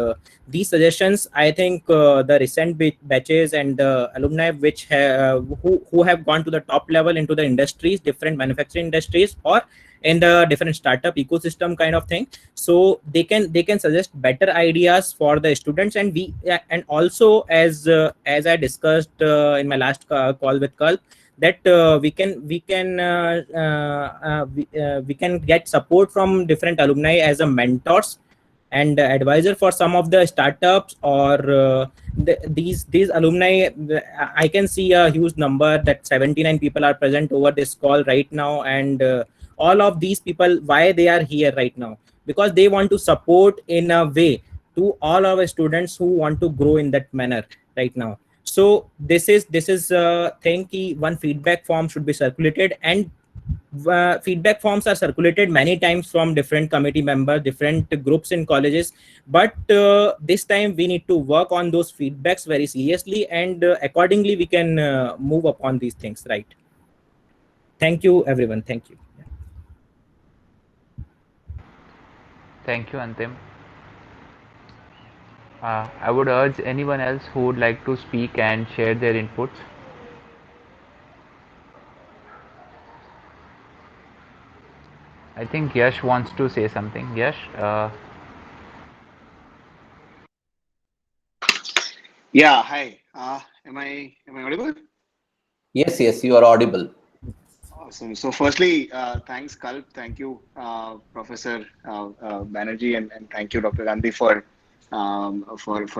these suggestions, I think the recent batches and the alumni who have gone to the top level into the industries, different manufacturing industries, or in the different startup ecosystem kind of thing, so they can suggest better ideas for the students. And and also, as I discussed in my last call with Kalp, that we can get support from different alumni as a mentors and advisor for some of the startups, or these alumni. I can see a huge number, that 79 people are present over this call right now. And all of these people, why they are here right now? Because they want to support in a way to all our students who want to grow in that manner right now. So this is a thing ki one feedback form should be circulated, and feedback forms are circulated many times from different committee members, different groups in colleges. But this time we need to work on those feedbacks very seriously, and accordingly we can move upon these things, right? Thank you, everyone. Thank you. Thank you, Antim. I would urge anyone else who would like to speak and share their inputs. I think Yash wants to say something. Yash, Yeah, hi. Am I audible? Yes, yes, you are audible. Awesome. So, firstly, thanks, Kalp. Thank you, Professor Banerjee, and thank you, Dr. Gandhi, for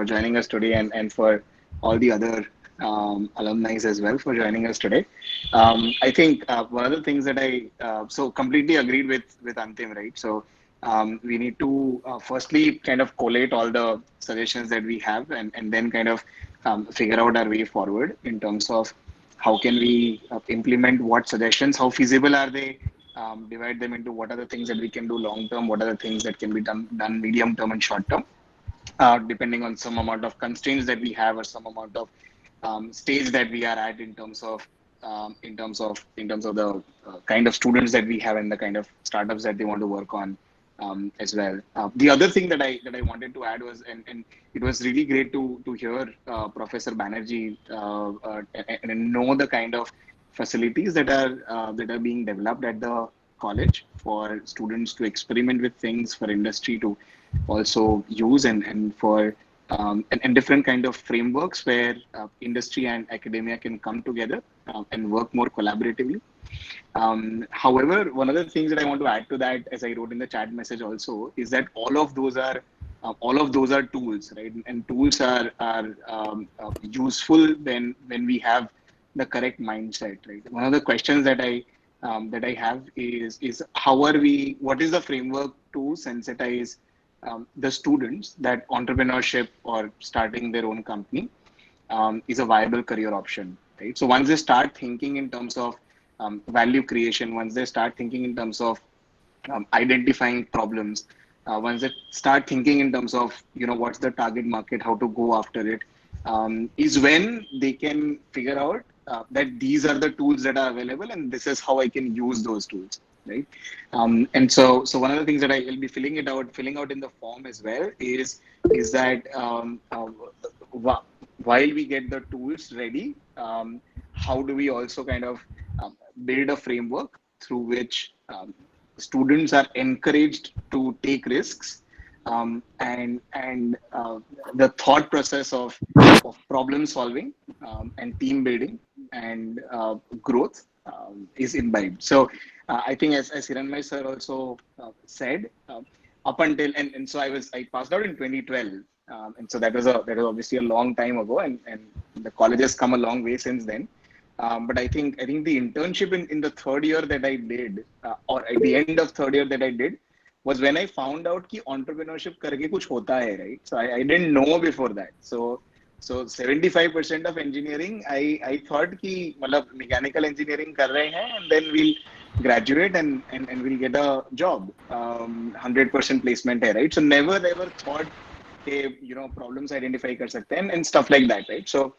joining us today, and for all the other alumni as well for joining us today. I think one of the things that I so completely agreed with Antim, right? So we need to firstly kind of collate all the suggestions that we have, and then kind of figure out our way forward in terms of how can we implement what suggestions, how feasible are they, divide them into what are the things that we can do long term, what are the things that can be done medium term and short term, depending on some amount of constraints that we have, or some amount of stage that we are at in terms of the kind of students that we have and the kind of startups that they want to work on, as well. The other thing that I wanted to add was, and it was really great to hear Professor Banerjee and know the kind of facilities that are being developed at the college for students to experiment with things, for industry to also use, and for and different kind of frameworks where industry and academia can come together and work more collaboratively. However, one of the things that I want to add to that, as I wrote in the chat message also, is that all of those are tools, right? And tools are useful when we have the correct mindset, right? One of the questions that I have is how are we? What is the framework to sensitize the students that entrepreneurship or starting their own company is a viable career option, right? So once they start thinking in terms of value creation, once they start thinking in terms of identifying problems, once they start thinking in terms of what's the target market, how to go after it, is when they can figure out that these are the tools that are available, and this is how I can use those tools, right? And so one of the things that I will be filling out in the form as well is that while we get the tools ready, how do we also kind of build a framework through which students are encouraged to take risks, and the thought process of of problem solving and team building and growth is imbibed. So I think as Hiranmay sir also said, up until and so I passed out in 2012, and so that was obviously a long time ago, and the college has come a long way since then. But I think the internship in the third year that I did, or at the end of third year that I did, was when I found out कि entrepreneurship करके कुछ होता है, right? So I didn't know before that. So 75% of engineering, I thought कि मतलब mechanical engineering कर रहे हैं, and then we'll graduate and we'll get a job. 100% placement है, right? So never ever thought कि problems identify कर सकते हैं and stuff like that, right? So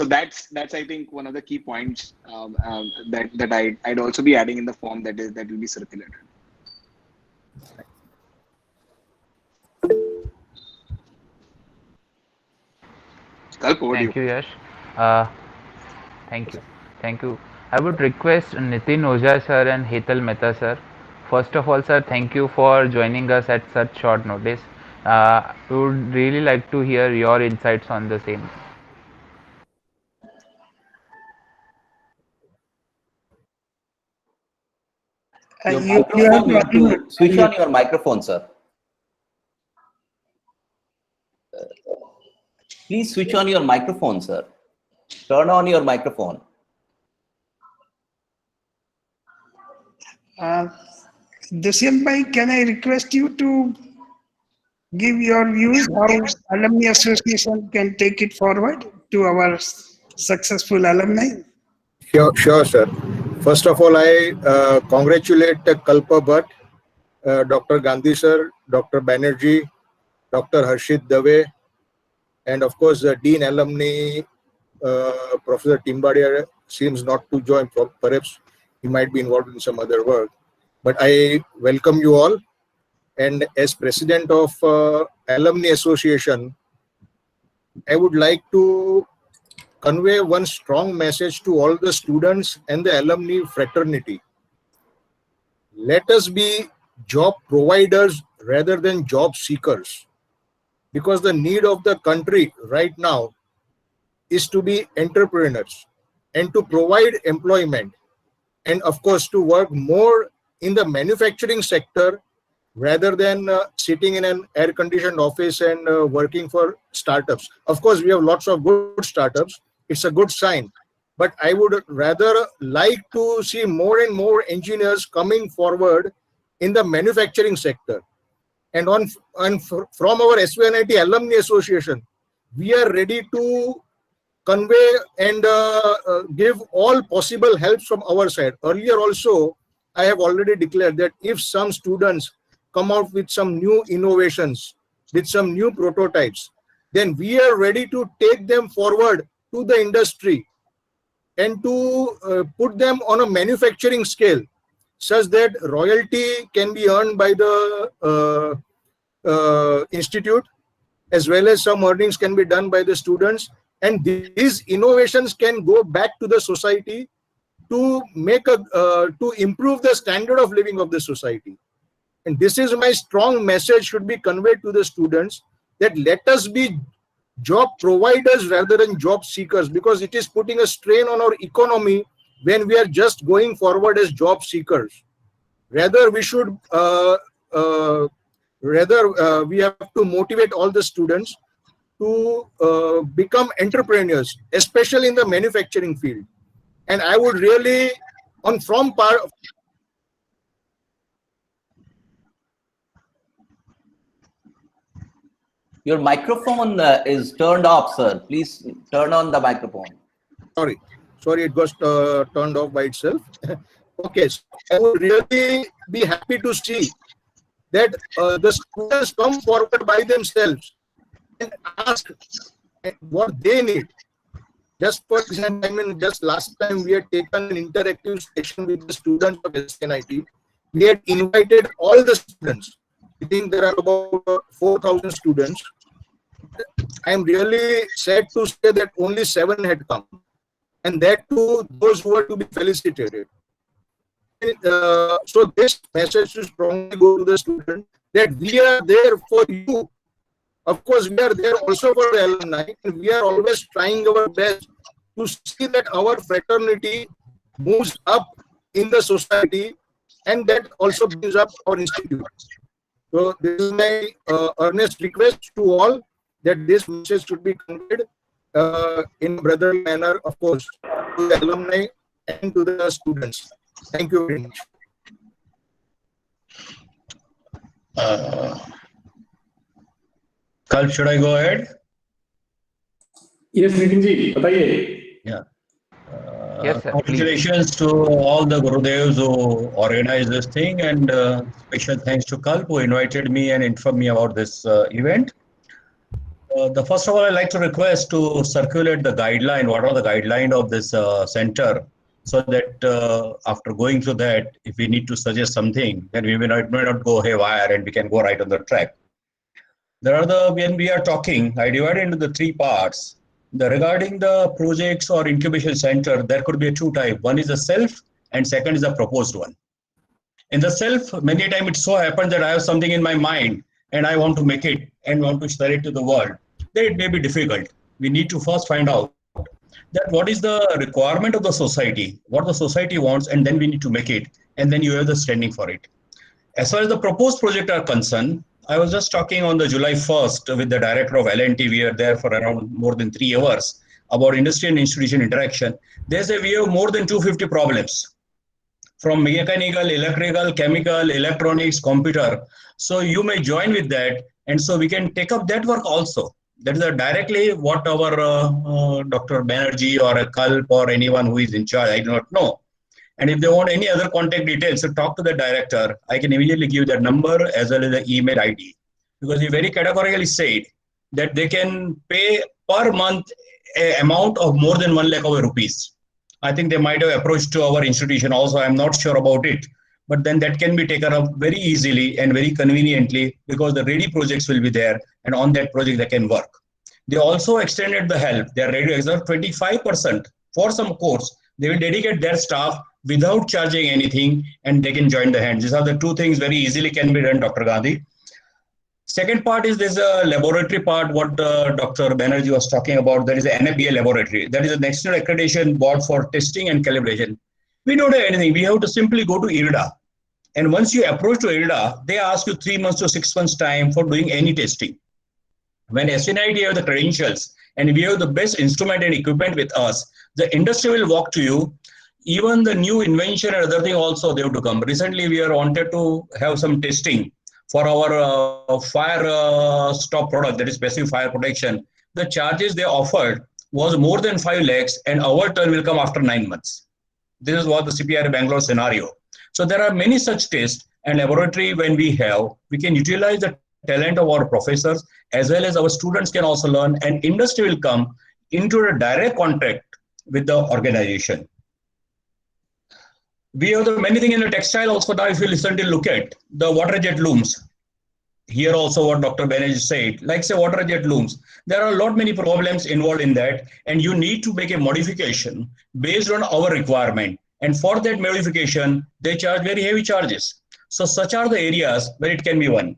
that's I think one of the key points that I'd also be adding in the form that will be circulated. Thank you, Yash. Thank you. I would request Nitin Ojha sir and Hetal Mehta sir. First of all, sir, thank you for joining us at such short notice. We would really like to hear your insights on the same. You have to switch on your microphone, sir. Please switch on your microphone, sir. Turn on your microphone. Dushyant bhai, can I request you to give your views how Alumni Association can take it forward to our successful alumni? Sure, sir. First of all, I congratulate Kalpa Bhatt, Dr. Gandhi sir, Dr. Banerjee, Dr. Harshit Dave, and of course the Dean Alumni, Professor Timbadia seems not to join. Perhaps he might be involved in some other work. But I welcome you all. And as President of Alumni Association, I would like to convey one strong message to all the students and the alumni fraternity. Let us be job providers rather than job seekers, because the need of the country right now is to be entrepreneurs and to provide employment, and of course to work more in the manufacturing sector rather than sitting in an air-conditioned office and working for startups. Of course, we have lots of good startups. It's a good sign. But I would rather like to see more and more engineers coming forward in the manufacturing sector. And from our SVNIT Alumni Association, we are ready to convey and give all possible helps from our side. Earlier also, I have already declared that if some students come out with some new innovations, with some new prototypes, then we are ready to take them forward to the industry and to put them on a manufacturing scale such that royalty can be earned by the institute, as well as some earnings can be done by the students, and these innovations can go back to the society to make to improve the standard of living of the society. And this is my strong message should be conveyed to the students, that let us be job providers rather than job seekers, because it is putting a strain on our economy when we are just going forward as job seekers. Rather, we should we have to motivate all the students to become entrepreneurs, especially in the manufacturing field. And I would really, Your microphone is turned off, sir. Please turn on the microphone. Sorry, it was turned off by itself. Okay, so I would really be happy to see that the students come forward by themselves and ask what they need. Just for example, I mean, just last time we had taken an interactive session with the students of SNIT. We had invited all the students. I think there are about 4,000 students. I am really sad to say that only 7 had come, and that too those who are to be felicitated. So this message should strongly go to the student that we are there for you. Of course, we are there also for the alumni, and we are always trying our best to see that our fraternity moves up in the society, and that also brings up our institute. So this is my earnest request to all that this message should be conveyed in a brotherly manner, of course, to the alumni and to the students. Thank you very much. Kalp, should I go ahead? Yes, Nitin ji, बताइए. Yeah. Yes, sir, Congratulations to all the Gurudevs who organized this thing, and special thanks to Kalp who invited me and informed me about this event. The first of all, I'd like to request to circulate the guideline. What are the guidelines of this center? So that after going through that, if we need to suggest something, then we may not go haywire and we can go right on the track. When we are talking, I divided into the three parts. Regarding the projects or incubation center, there could be two types. One is a self and second is a proposed one. In the self, many times it so happens that I have something in my mind and I want to make it and want to share it to the world. Then it may be difficult. We need to first find out that what is the requirement of the society, what the society wants, and then we need to make it, and then you have the standing for it. As far as the proposed project are concerned, I was just talking on the July 1st with the director of L&T. We are there for around more than 3 hours about industry and institution interaction. They say we have more than 250 problems from mechanical, electrical, chemical, electronics, computer. So you may join with that, and so we can take up that work also. That is directly what our Dr. Banerjee or a Kalp or anyone who is in charge, I do not know. And if they want any other contact details, so talk to the director. I can immediately give that number as well as the email ID. Because he very categorically said that they can pay per month an amount of more than 1 lakh rupees. I think they might have approached to our institution also. I'm not sure about it. But then that can be taken up very easily and very conveniently because the ready projects will be there, and on that project they can work. They also extended the help. They are ready to exert 25% for some course. They will dedicate their staff without charging anything, and they can join the hands. These are the two things very easily can be done, Dr. Gandhi. Second part is there's a laboratory part, what Dr. Banerjee was talking about. There is an NABL laboratory. That is a National Accreditation Board for Testing and Calibration. We don't have anything. We have to simply go to IRDA. And once you approach to IRDA, they ask you 3 months to 6 months time for doing any testing. When SNIT have the credentials and we have the best instrument and equipment with us, the industry will walk to you. Even the new invention and other thing also they have to come. Recently, we are wanted to have some testing for our fire stop product, that is passive fire protection. The charges they offered was more than 5 lakhs, and our turn will come after 9 months. This is what the CPR Bangalore scenario. So there are many such tests and laboratory when we have, we can utilize the talent of our professors as well as our students can also learn, and industry will come into a direct contact with the organization. We have the many things in the textile also now. If you listen to look at the water jet looms, here also what Dr. Banerjee said, like say water jet looms, there are a lot many problems involved in that, and you need to make a modification based on our requirement. And for that modification, they charge very heavy charges. So such are the areas where it can be won.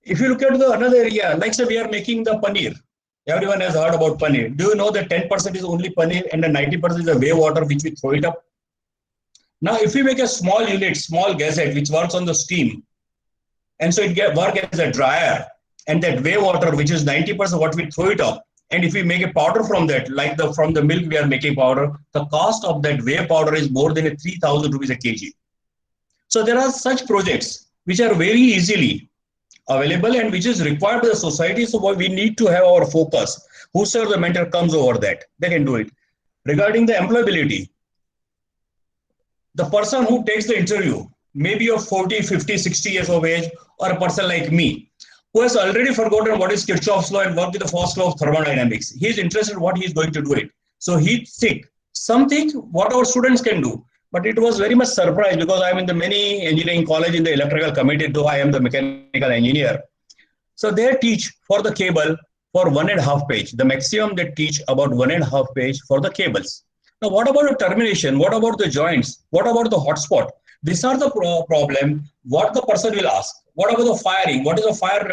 If you look at the another area, like say we are making the paneer. Everyone has heard about paneer. Do you know that 10% is only paneer and the 90% is the whey water which we throw it up? Now, if we make a small unit, small gazette which works on the steam, and so it work as a dryer, and that whey water, which is 90% what we throw it up, and if we make a powder from that, like from the milk we are making powder, the cost of that whey powder is more than 3,000 rupees a kg. So there are such projects which are very easily available and which is required by the society. So we need to have our focus. Whosoever the mentor comes over that, they can do it. Regarding the employability, the person who takes the interview, maybe of 40, 50, 60 years of age, or a person like me, who has already forgotten what is Kirchhoff's law and worked with the first law of thermodynamics. He is interested in what he is going to do it. So he think something what our students can do. But it was very much surprised because I'm in the many engineering college in the electrical committee, though I am the mechanical engineer. So they teach for the cable for 1.5 page. The maximum they teach about 1.5 page for the cables. Now, what about the termination? What about the joints? What about the hotspot? These are the problem. What the person will ask. What about the firing? What is the fire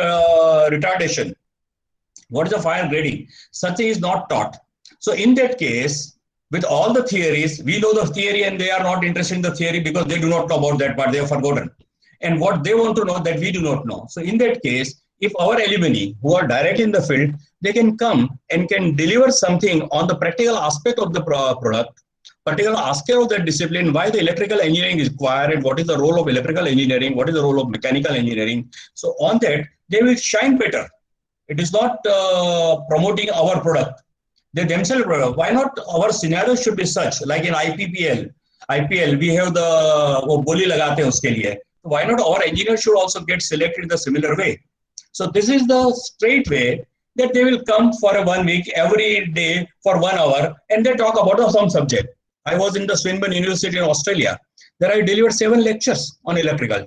retardation? What is the fire grading? Such thing is not taught. So in that case, with all the theories, we know the theory and they are not interested in the theory because they do not know about that part, they have forgotten. And what they want to know that we do not know. So in that case, if our alumni who are directly in the field, they can come and can deliver something on the practical aspect of the product, particular aspect of that discipline, why the electrical engineering is required, what is the role of electrical engineering, what is the role of mechanical engineering. So on that, they will shine better. It is not promoting our product. They themselves, why not our scenario should be such, like in IPL, we have the boli lagate hain uske liye. Why not our engineers should also get selected in the similar way? So this is the straight way that they will come for a 1 week, every day for 1 hour, and they talk about some subject. I was in the Swinburne University in Australia. There I delivered 7 lectures on electrical.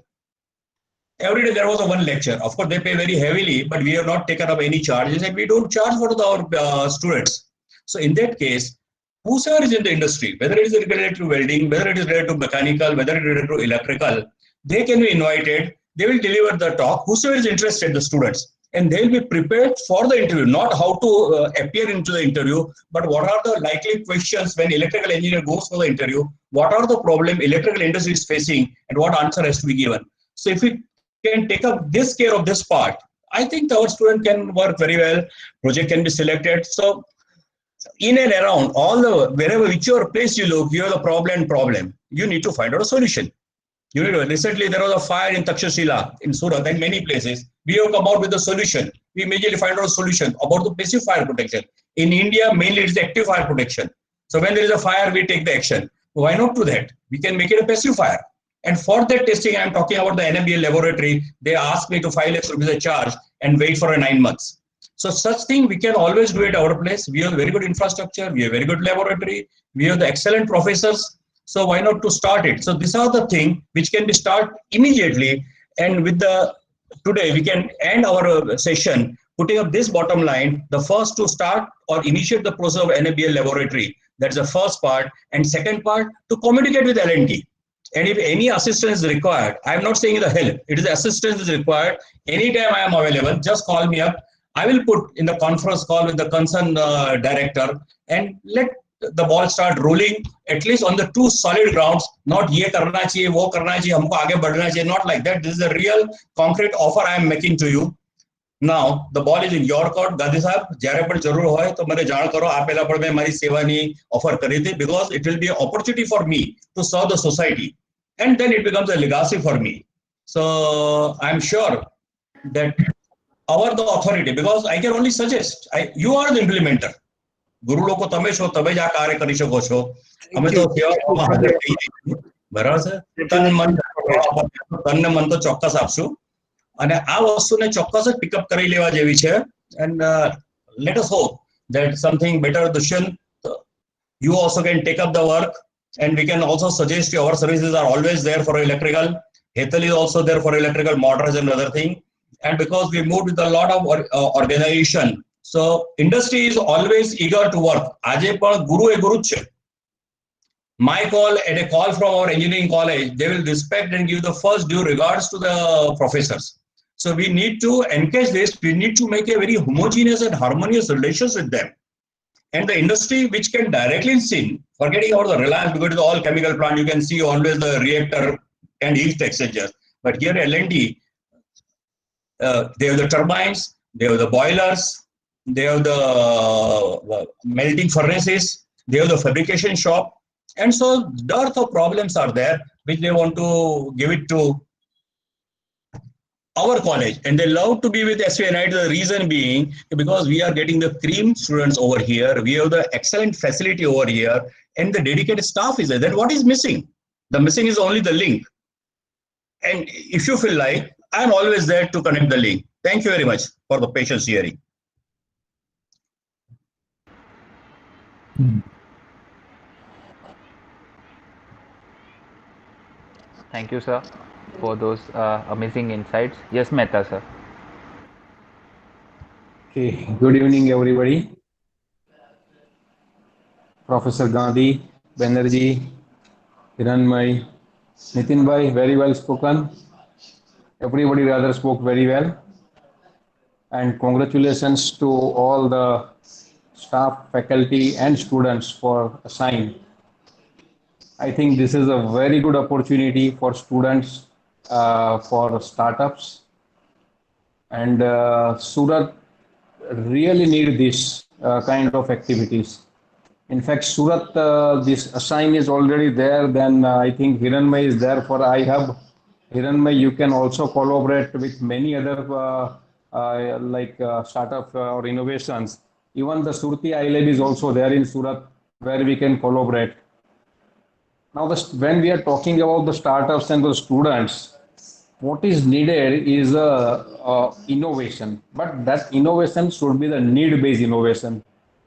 Every day there was a 1 lecture. Of course, they pay very heavily, but we have not taken up any charges and we don't charge for our students. So in that case, whosoever is in the industry, whether it is related to welding, whether it is related to mechanical, whether it is related to electrical, they can be invited. They will deliver the talk. Whosoever is interested, the students, and they will be prepared for the interview, not how to appear into the interview, but what are the likely questions when electrical engineer goes for the interview, what are the problem electrical industry is facing, and what answer has to be given. So if we can take up this care of this part, I think our student can work very well, project can be selected. So in and around all the, wherever whichever place you look, you have a problem, you need to find out a solution. You know, recently there was a fire in Takshashila in Surat and many places. We have come out with a solution. We immediately find out a solution about the passive fire protection. In India, mainly it is active fire protection. So when there is a fire, we take the action. Why not do that? We can make it a passive fire. And for that testing, I'm talking about the NMBL laboratory. They asked me to 5 lakhs rupees a charge and wait for 9 months. So such thing we can always do at our place. We have very good infrastructure. We have very good laboratory. We have the excellent professors. So why not to start it? So these are the things which can be start immediately. And with the today we can end our session putting up this bottom line. The first to start or initiate the process of NMBL laboratory. That's the first part. And second part to communicate with L&T. And if any assistance is required, I'm not saying the help. It is assistance is required. Anytime I am available, just call me up. I will put in the conference call with the concerned director and let the ball start rolling at least on the 2 solid grounds. Not ye karna chahiye, wo karna chahiye, humko aage badhna chahiye. Not like that. This is a real concrete offer I am making to you. Now the ball is in your court. Gandhi sahab, jare par jarur hoye to mane jaan karo. Aap pehla par main mari seva nahi offer kari thi because it will be an opportunity for me to serve the society, and then it becomes a legacy for me. So I'm sure that our the authority, because I can only suggest. You are the implementer. ગુરુ લોકો તમે છો, તમે જ આ કાર્ય કરી શકો છો. અમે તો સેવામાં હાજર થઈ જઈશું, બરાબર છે. તન ને મન તો ચોક્કસ આપશું અને આ વસ્તુને ચોક્કસ જ પિકઅપ કરી લેવા જેવી છે. And let us hope that something better, Dushyant, you also can take up the work, and we can also suggest you. Our services are always there for electrical. Hetal is also there for electrical motors and other thing. And because we moved with a lot of organization, so industry is always eager to work. Aje પણ ગુરુ એ ગુરુ છે. My call and a call from our engineering college, they will respect and give the first due regards to the professors. So we need to encourage this. We need to make a very homogeneous and harmonious relations with them. And the industry which can directly see, forgetting about the Reliance, because it's all chemical plant, you can see always the reactor and heat exchangers. But here L&T, they have the turbines, they have the boilers, they have the melting furnaces, they have the fabrication shop. And so dearth of problems are there, which they want to give it to our college. And they love to be with SVNIT. The reason being, because we are getting the cream students over here. We have the excellent facility over here. And the dedicated staff is there. Then what is missing? The missing is only the link. And if you feel like, I'm always there to connect the link. Thank you very much for the patience hearing. Thank you, sir, for those amazing insights. Yes, Mehta, sir. Okay, good evening, everybody. Professor Gandhi, Banerjee, Hiranmay, Nitin bhai, very well spoken. Everybody rather spoke very well. And congratulations to all the staff, faculty, and students for ASSIGN. I think this is a very good opportunity for students, for startups, and Surat really need this kind of activities. In fact, Surat, this ASSIGN is already there. Then I think Hiranmay is there for iHub. Hiranmay, you can also collaborate with many other startup or innovations. Even the Surti iLab is also there in Surat, where we can collaborate. Now, when we are talking about the startups and the students, what is needed is innovation, but that innovation should be the need-based innovation.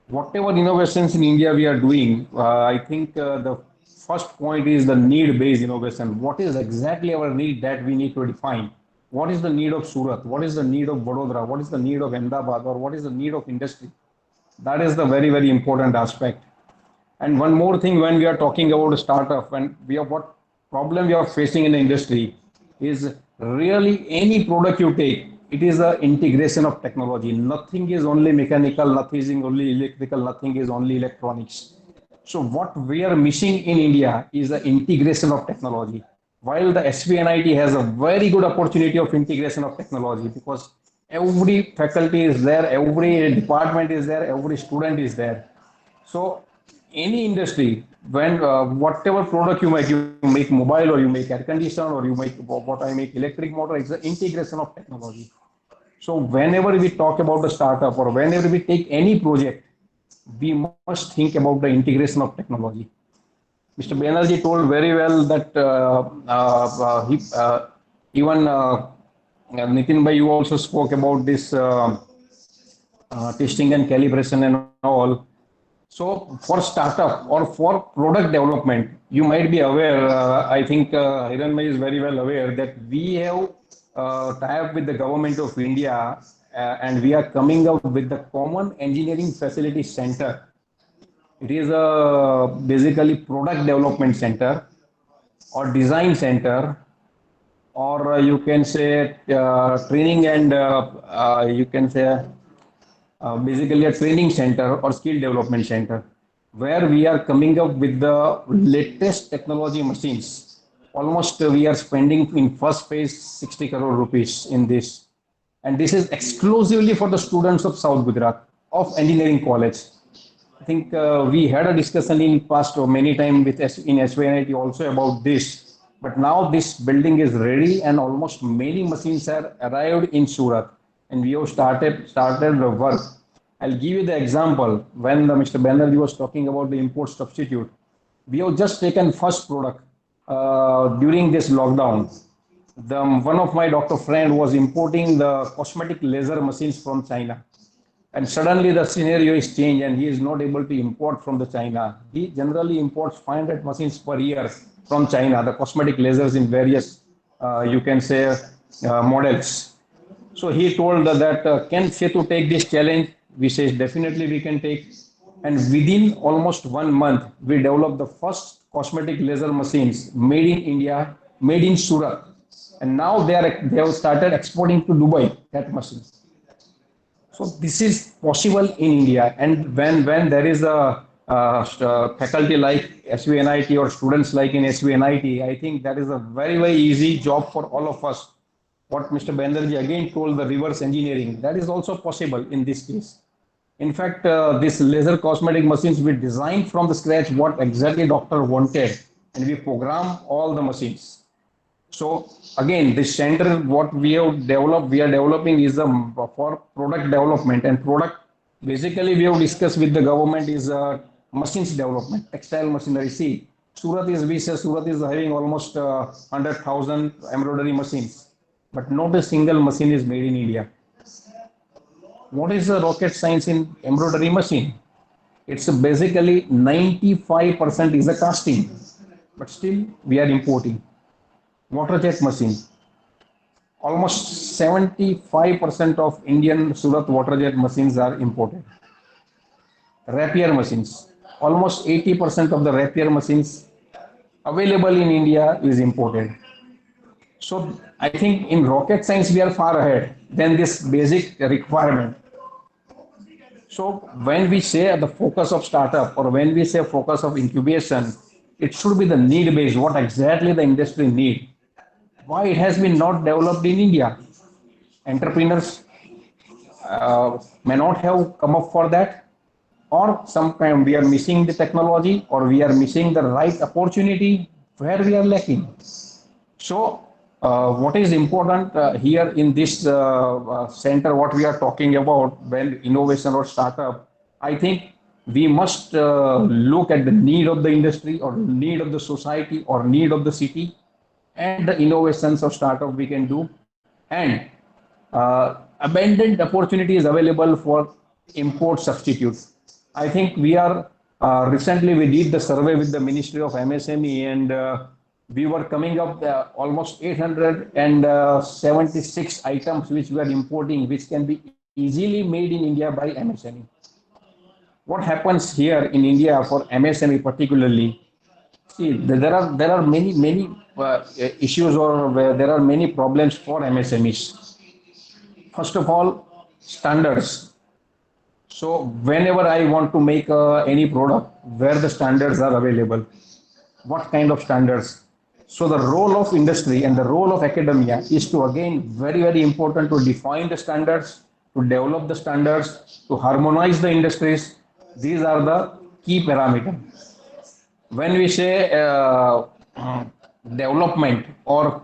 Whatever innovations in India we are doing, I think the first point is the need-based innovation. What is exactly our need that we need to define? What is the need of Surat? What is the need of Vadodara? What is the need of Ahmedabad? Or what is the need of industry? That is the very, very important aspect. And one more thing, when we are talking about a startup, when we are what problem we are facing in the industry is really any product you take, it is a integration of technology. Nothing is only mechanical, nothing is only electrical, nothing is only electronics. So what we are missing in India is the integration of technology. While the SVNIT has a very good opportunity of integration of technology because every faculty is there, every department is there, every student is there. So any industry, when whatever product you make mobile or you make air conditioner or you make what I make electric motor, it's the integration of technology. So whenever we talk about the startup or whenever we take any project, we must think about the integration of technology. Mr. Banerjee told very well that even Nitin Bhai, you also spoke about this testing and calibration and all. So for startup or for product development, you might be aware, I think Hiranmay is very well aware that we have tie-up with the government of India and we are coming out with the Common Engineering Facility Center. It is a basically product development center or design center, or you can say training and you can say basically a training center or skill development center, where we are coming up with the latest technology machines. Almost we are spending in first phase 60 crore rupees in this. And this is exclusively for the students of South Gujarat of engineering college. I think we had a discussion in past or many times with in SVNIT also about this. But now this building is ready and almost many machines are arrived in Surat. And we have started the work. I'll give you the example. When Mr. Banerjee was talking about the import substitute, we have just taken first product during this lockdown. One of my doctor friend was importing the cosmetic laser machines from China. And suddenly the scenario is changed and he is not able to import from the China. He generally imports 500 machines per year from China, the cosmetic lasers in various, you can say, models. So he told that, can Setu take this challenge? We said, definitely we can take. And within almost 1 month, we developed the first cosmetic laser machines made in India, made in Surat. And now they have started exporting to Dubai, that machine. So this is possible in India. And when there is a faculty like SVNIT or students like in SVNIT, I think that is a very, very easy job for all of us. What Mr. Banerjee again told, the reverse engineering, that is also possible in this case. In fact, this laser cosmetic machines, we designed from the scratch what exactly doctor wanted, and we program all the machines. So again, this center, what we have developed, we are developing is for product development, and product, basically we have discussed with the government is machines development, textile machinery. See, Surat is having almost 100,000 embroidery machines, but not a single machine is made in India. What is the rocket science in embroidery machine? It's basically 95% is a casting, but still we are importing. Water jet machine. Almost 75% of Indian Surat water jet machines are imported. Rapier machines. Almost 80% of the rapier machines available in India is imported. So I think in rocket science we are far ahead than this basic requirement. So when we say the focus of startup or when we say focus of incubation, it should be the need based, what exactly the industry need. Why it has been not developed in India? Entrepreneurs may not have come up for that, or sometimes we are missing the technology or we are missing the right opportunity where we are lacking. So, what is important here in this center, what we are talking about when innovation or startup, I think we must look at the need of the industry or need of the society or need of the city and the innovations of startup we can do. And abundant opportunities available for import substitute. I think we are recently we did the survey with the Ministry of MSME and we were coming up almost 876 items which we are importing, which can be easily made in India by MSME. What happens here in India for MSME particularly? See, there are many issues or there are many problems for MSMEs. First of all, standards. So whenever I want to make any product, where the standards are available, what kind of standards? So the role of industry and the role of academia is to again very important to define the standards, to develop the standards, to harmonize the industries. These are the key parameters. When we say development or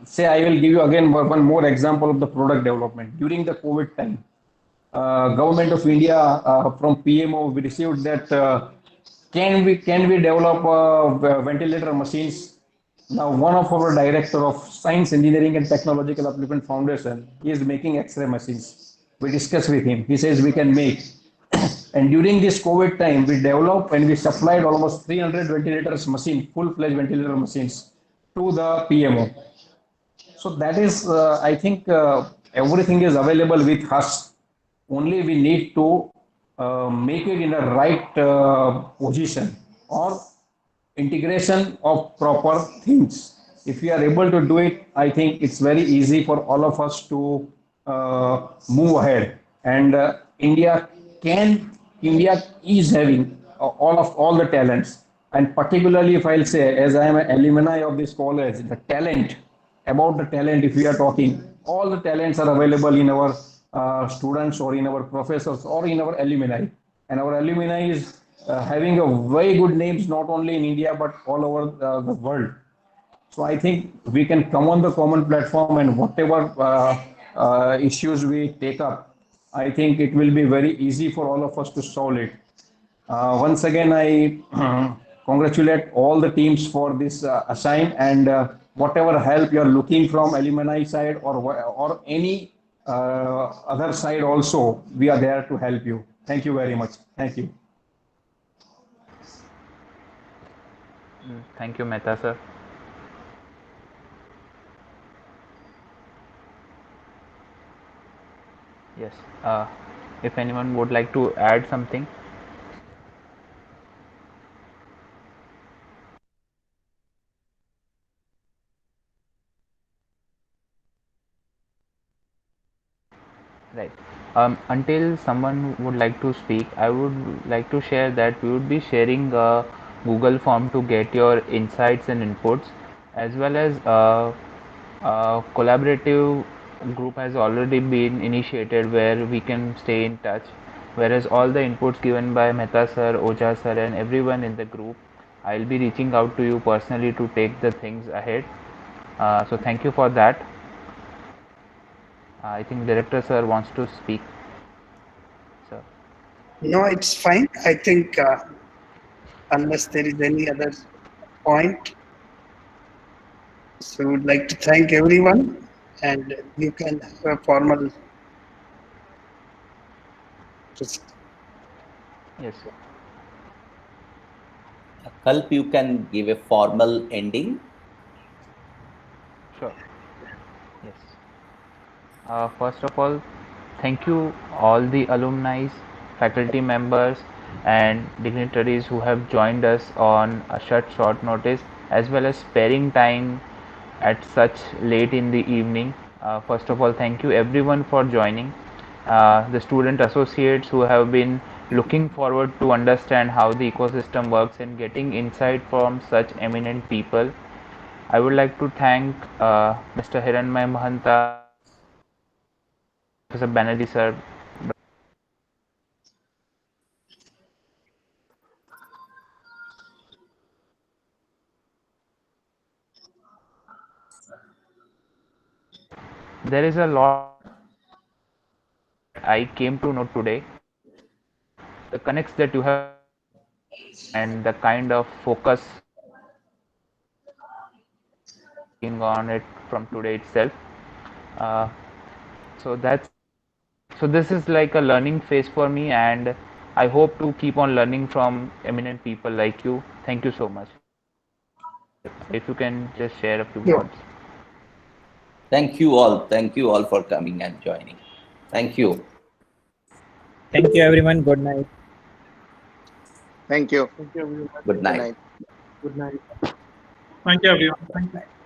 say I will give you again one more example of the product development during the COVID time. Government of India from PMO we received that can we develop ventilator machines. Now one of our director of Science, Engineering and Technological Application Foundation, he is making X-ray machines. We discussed with him. He says we can make. And during this COVID time, we developed and we supplied almost 300 ventilators machine, full-fledged ventilator machines to the PMO. So that is, I think, everything is available with us. Only we need to make it in a right position or integration of proper things. If we are able to do it, I think it's very easy for all of us to move ahead. And India is having all the talents. And particularly, if I'll say, as I am an alumni of this college, the talent, about the talent, if we are talking, all the talents are available in our students or in our professors or in our alumni. And our alumni is having a very good names, not only in India, but all over the world. So I think we can come on the common platform and whatever issues we take up, I think it will be very easy for all of us to solve it. Once again, I congratulate all the teams for this assign and whatever help you are looking from alumni side or any other side also, we are there to help you. Thank you very much. Thank you. Thank you, Mehta sir. Yes. If anyone would like to add something. Right. Until someone would like to speak, I would like to share that we would be sharing a Google form to get your insights and inputs, as well as a collaborative group has already been initiated where we can stay in touch. Whereas all the inputs given by Mehta sir, Oja sir, and everyone in the group, I'll be reaching out to you personally to take the things ahead. So thank you for that. I think Director sir wants to speak. Sir. No, it's fine. I think unless there is any other point, so I would like to thank everyone and you can have a formal. Yes. Sir. Kalp, you can give a formal ending. Sure. Yes. First of all, thank you all the alumni, faculty members, and dignitaries who have joined us on a short notice, as well as sparing time at such late in the evening. First of all, thank you everyone for joining. The student associates who have been looking forward to understand how the ecosystem works and getting insight from such eminent people. I would like to thank Mr. Hiranmay Mahanta, Professor Banerjee sir. There is a lot I came to know today. The connects that you have and the kind of focus on it from today itself. Uh, so that's so this is like a learning phase for me, and I hope to keep on learning from eminent people like you. Thank you so much. If you can just share a few Yeah. words. Thank you all. Thank you all for coming and joining. Thank you. Thank you, everyone. Good night. Thank you. Good Good night. night. Good night. Thank you, everyone. Thank you.